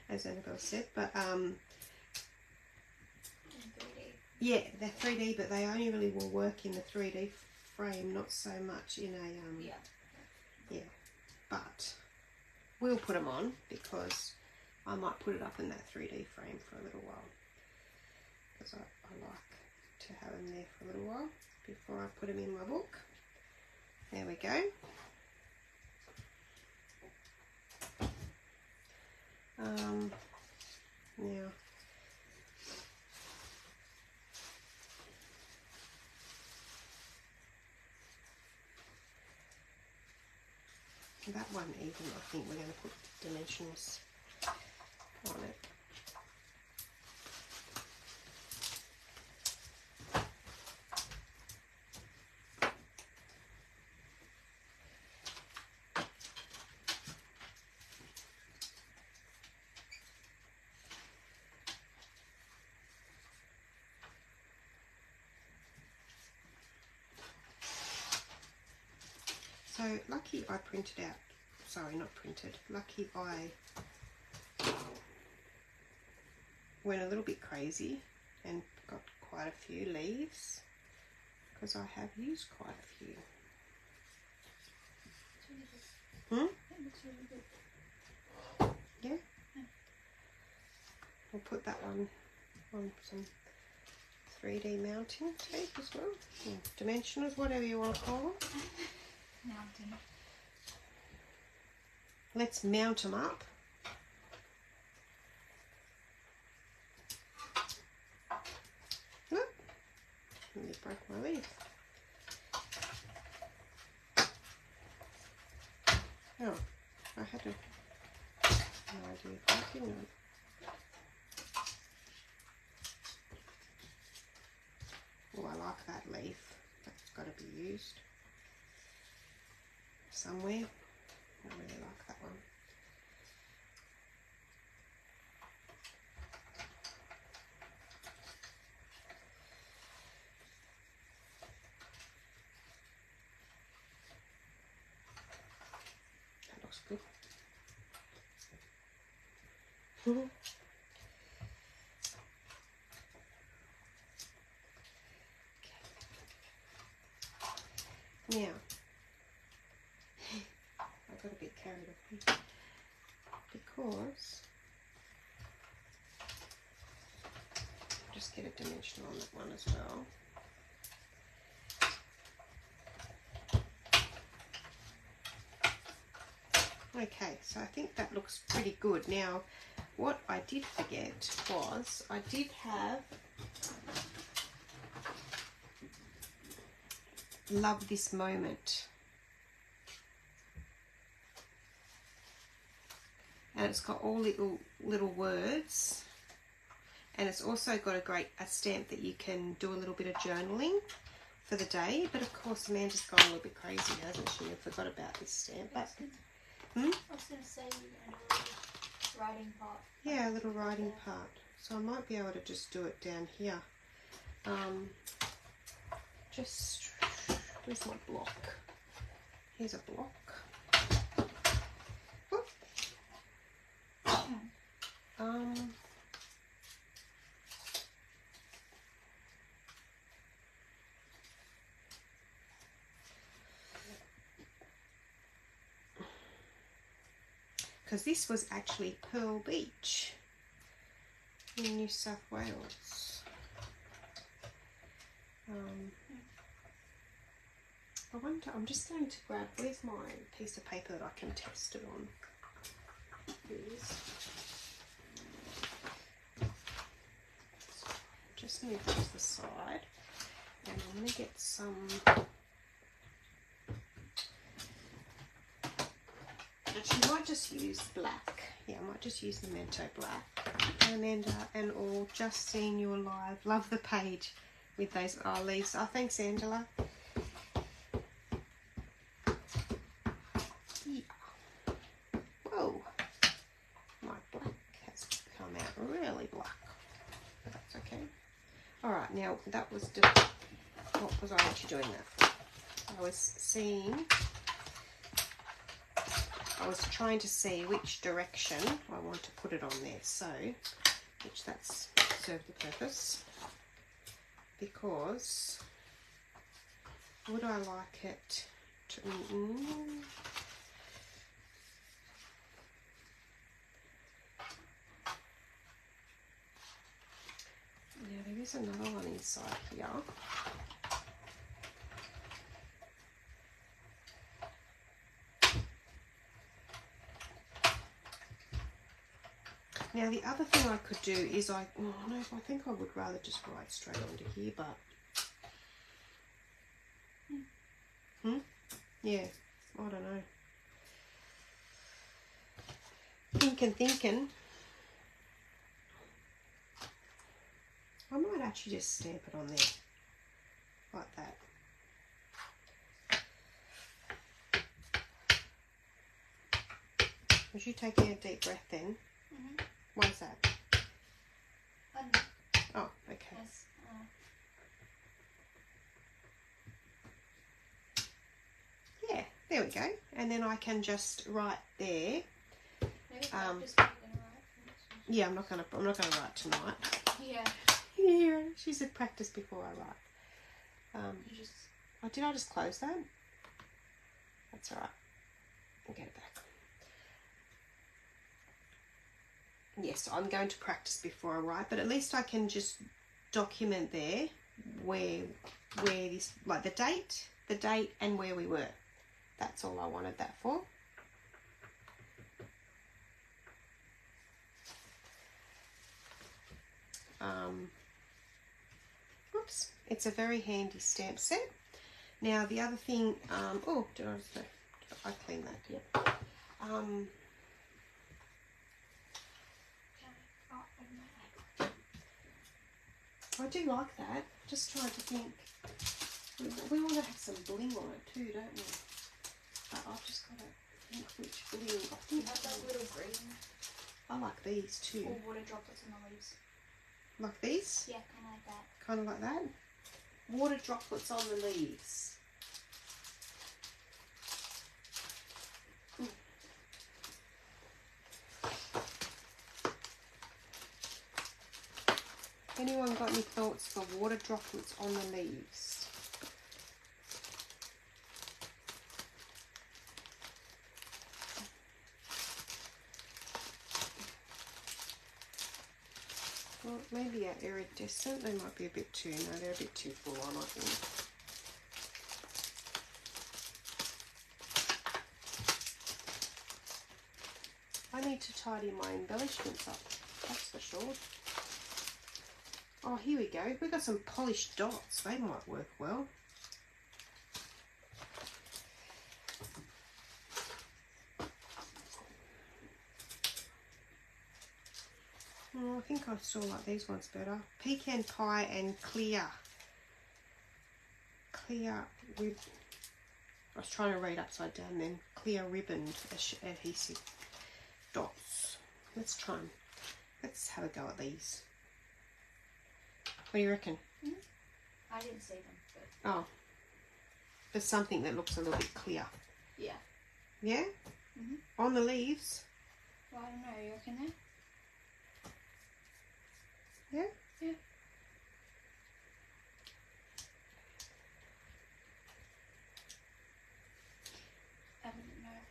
as Annabelle said, but yeah, they're 3D, but they only really will work in the 3D frame, not so much in a, yeah, but we'll put them on because I might put it up in that 3D frame for a little while, because I like to have them there for a little while before I put them in my book. There we go. Now that one even, I think we're going to put dimensionals on it. So lucky I printed out, sorry, not printed, lucky I went a little bit crazy and got quite a few leaves, because I have used quite a few. Yeah? We'll put that one on some 3D mounting tape as well. Dimensionals, whatever you want to call them. Mountain. Let's mount them up. Look, let me break my leaf. Oh, I had no idea if I didn't. Oh, I like that leaf. That's got to be used somewhere. I really like that one. Now, I got a bit carried away because just get a dimension on that one as well. Okay, so I think that looks pretty good. Now, what I did forget was I did have Love This Moment. And it's got all little words. And it's also got a stamp that you can do a little bit of journaling for the day. But of course, Amanda's gone a little bit crazy, hasn't she? I forgot about this stamp. But, I was going to say you're going to do a little writing part. Yeah, a little writing part. So I might be able to just do it down here. Just, where's my block? Here's a block. Whoop. Because this was actually Pearl Beach in New South Wales. I wonder, I'm just going to grab, where's my piece of paper that I can test it on? Here it is. Just move it to the side, and I'm going to get some. Actually, I might just use black. Yeah, I might just use the Mento black. Amanda and all, just seeing you alive. Love the page with those leaves. Oh, thanks, Angela. Yeah. Whoa, my black has come out really black, but that's okay. All right, now that was just, what was I actually doing that for? I was trying to see which direction I want to put it on there, so, which that's served the purpose, because would I like it to, now there is another one inside here. Now the other thing I could do is I think I would rather just write straight onto here, but yeah, I don't know. Thinking. I might actually just stamp it on there, like that. Was you taking a deep breath then? Mm-hmm. Why's that? Oh, okay. Yes, yeah, there we go. And then I can just write there. maybe practice what you're gonna write. Yeah, I'm not gonna write tonight. Yeah. Yeah, she said practice before I write. You just... Oh, did I just close that? That's all right. I'll get it back. Yes, I'm going to practice before I write, but at least I can just document there where this, like the date and where we were. That's all I wanted that for. Oops, it's a very handy stamp set. Now the other thing, oh, did I clean that? Yep. I do like that. Just trying to think. We want to have some bling on it too, don't we? But I've just got to think which bling. I think have that little green. I like these too. Or water droplets in the leaves. Like these? Yeah, kind of like that. Kind of like that. Water droplets on the leaves. anyone got any thoughts for water droplets on the leaves? Well, maybe our iridescent, they might be a bit too, no, they're a bit too full on, I think. I need to tidy my embellishments up, that's for sure. Oh, here we go. We've got some polished dots. They might work well. Oh, I think I still like these ones better. Pecan pie and clear. Clear rib. I was trying to read upside down then. Clear ribboned adhesive dots. Let's try them. Let's have a go at these. What do you reckon? I didn't see them. But... Oh. There's something that looks a little bit clear. Yeah. Yeah? On the leaves? Well, I don't know. You reckon that? Yeah? Yeah. I don't know.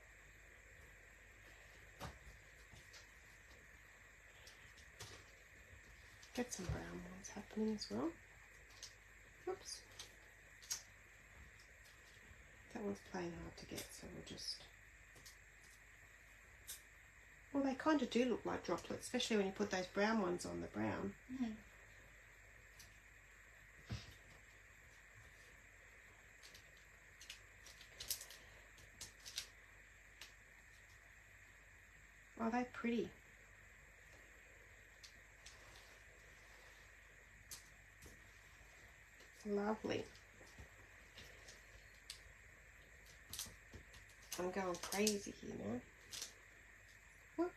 Get some brown ones happening as well. Oops. That one's playing hard to get, so we'll just... Well, they kind of do look like droplets, especially when you put those brown ones on the brown. Oh, they're pretty. Lovely. I'm going crazy here now. What?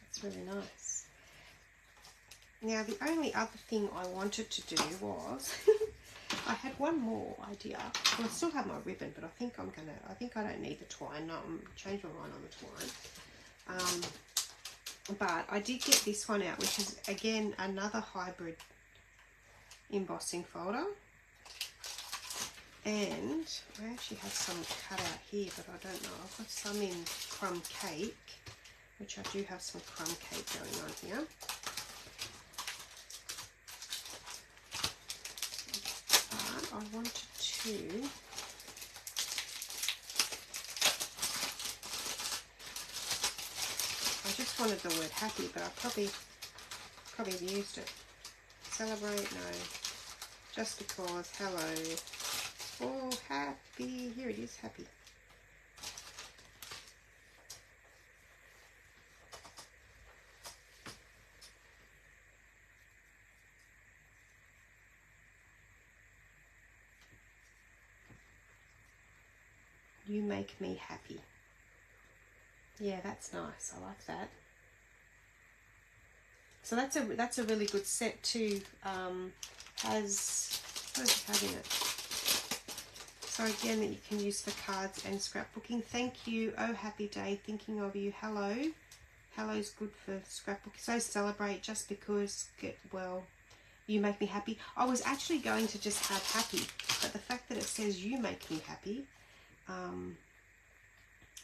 That's really nice. Now, the only other thing I wanted to do was I had one more idea. Well, I still have my ribbon, but I think I don't need the twine. No, I'm changing my mind on the twine. But I did get this one out, which is again another hybrid embossing folder. And I actually have some cut out here, but I don't know. I've got some in crumb cake, which I do have some crumb cake going on here. But I wanted to I just wanted the word happy, but I probably have used it. Celebrate, no. Just because, hello. Oh, happy. Here it is, happy. You make me happy. Yeah, that's nice. I like that. So that's a really good set too. Has what does it have in it? So again, that you can use for cards and scrapbooking. Thank you. Oh, happy day. Thinking of you. Hello. Hello's good for scrapbooking. So celebrate just because. Get well. You make me happy. I was actually going to just have happy, but the fact that it says you make me happy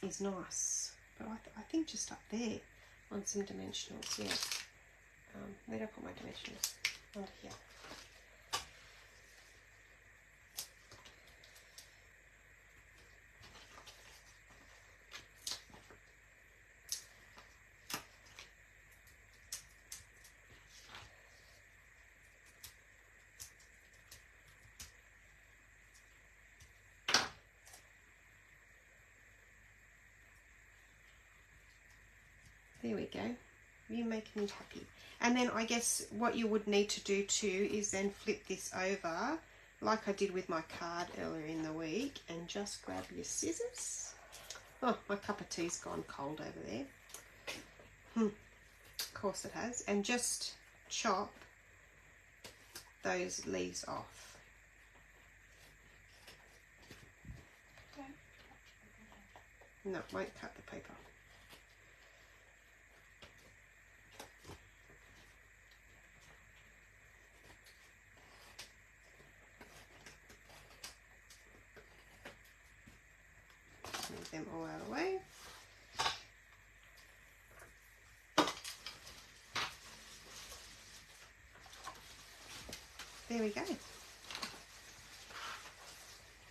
is nice. But I think just up there on some dimensionals, yeah. Where did I put my dimensionals? Under here. There we go. You make me happy. And then I guess what you would need to do too is then flip this over like I did with my card earlier in the week and just grab your scissors. Oh, my cup of tea's gone cold over there. Of course it has. And just chop those leaves off. No, won't cut the paper. them all out of the way. There we go.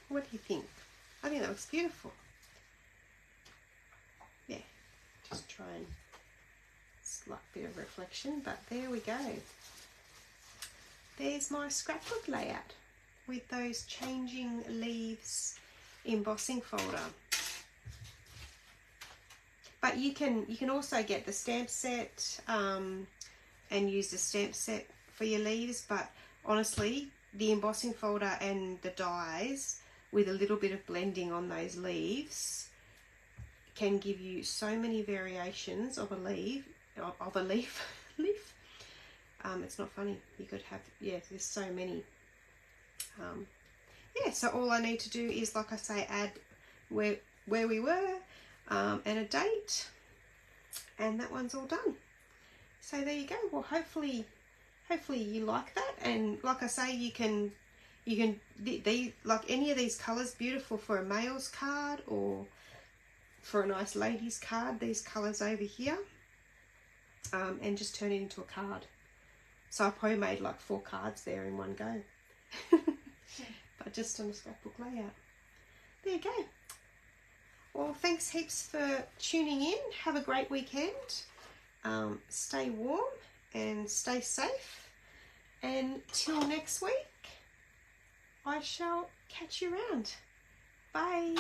What do you think? I think that looks beautiful. Yeah, just try and slight bit of reflection, but there we go. There's my scrapbook layout with those changing leaves embossing folder. But you can also get the stamp set and use the stamp set for your leaves, but honestly the embossing folder and the dies with a little bit of blending on those leaves can give you so many variations of a leaf. It's not funny. You could have, yeah, there's so many. Yeah, so all I need to do is, like I say, add where we were and a date, and that one's all done. So there you go. Well, hopefully you like that, and like I say, you can like any of these colours, beautiful for a male's card or for a nice lady's card, these colours over here, and just turn it into a card. So I probably made like 4 cards there in one go. But just on a scrapbook layout. There you go. Well, thanks heaps for tuning in. Have a great weekend. Stay warm and stay safe. And till next week, I shall catch you around. Bye.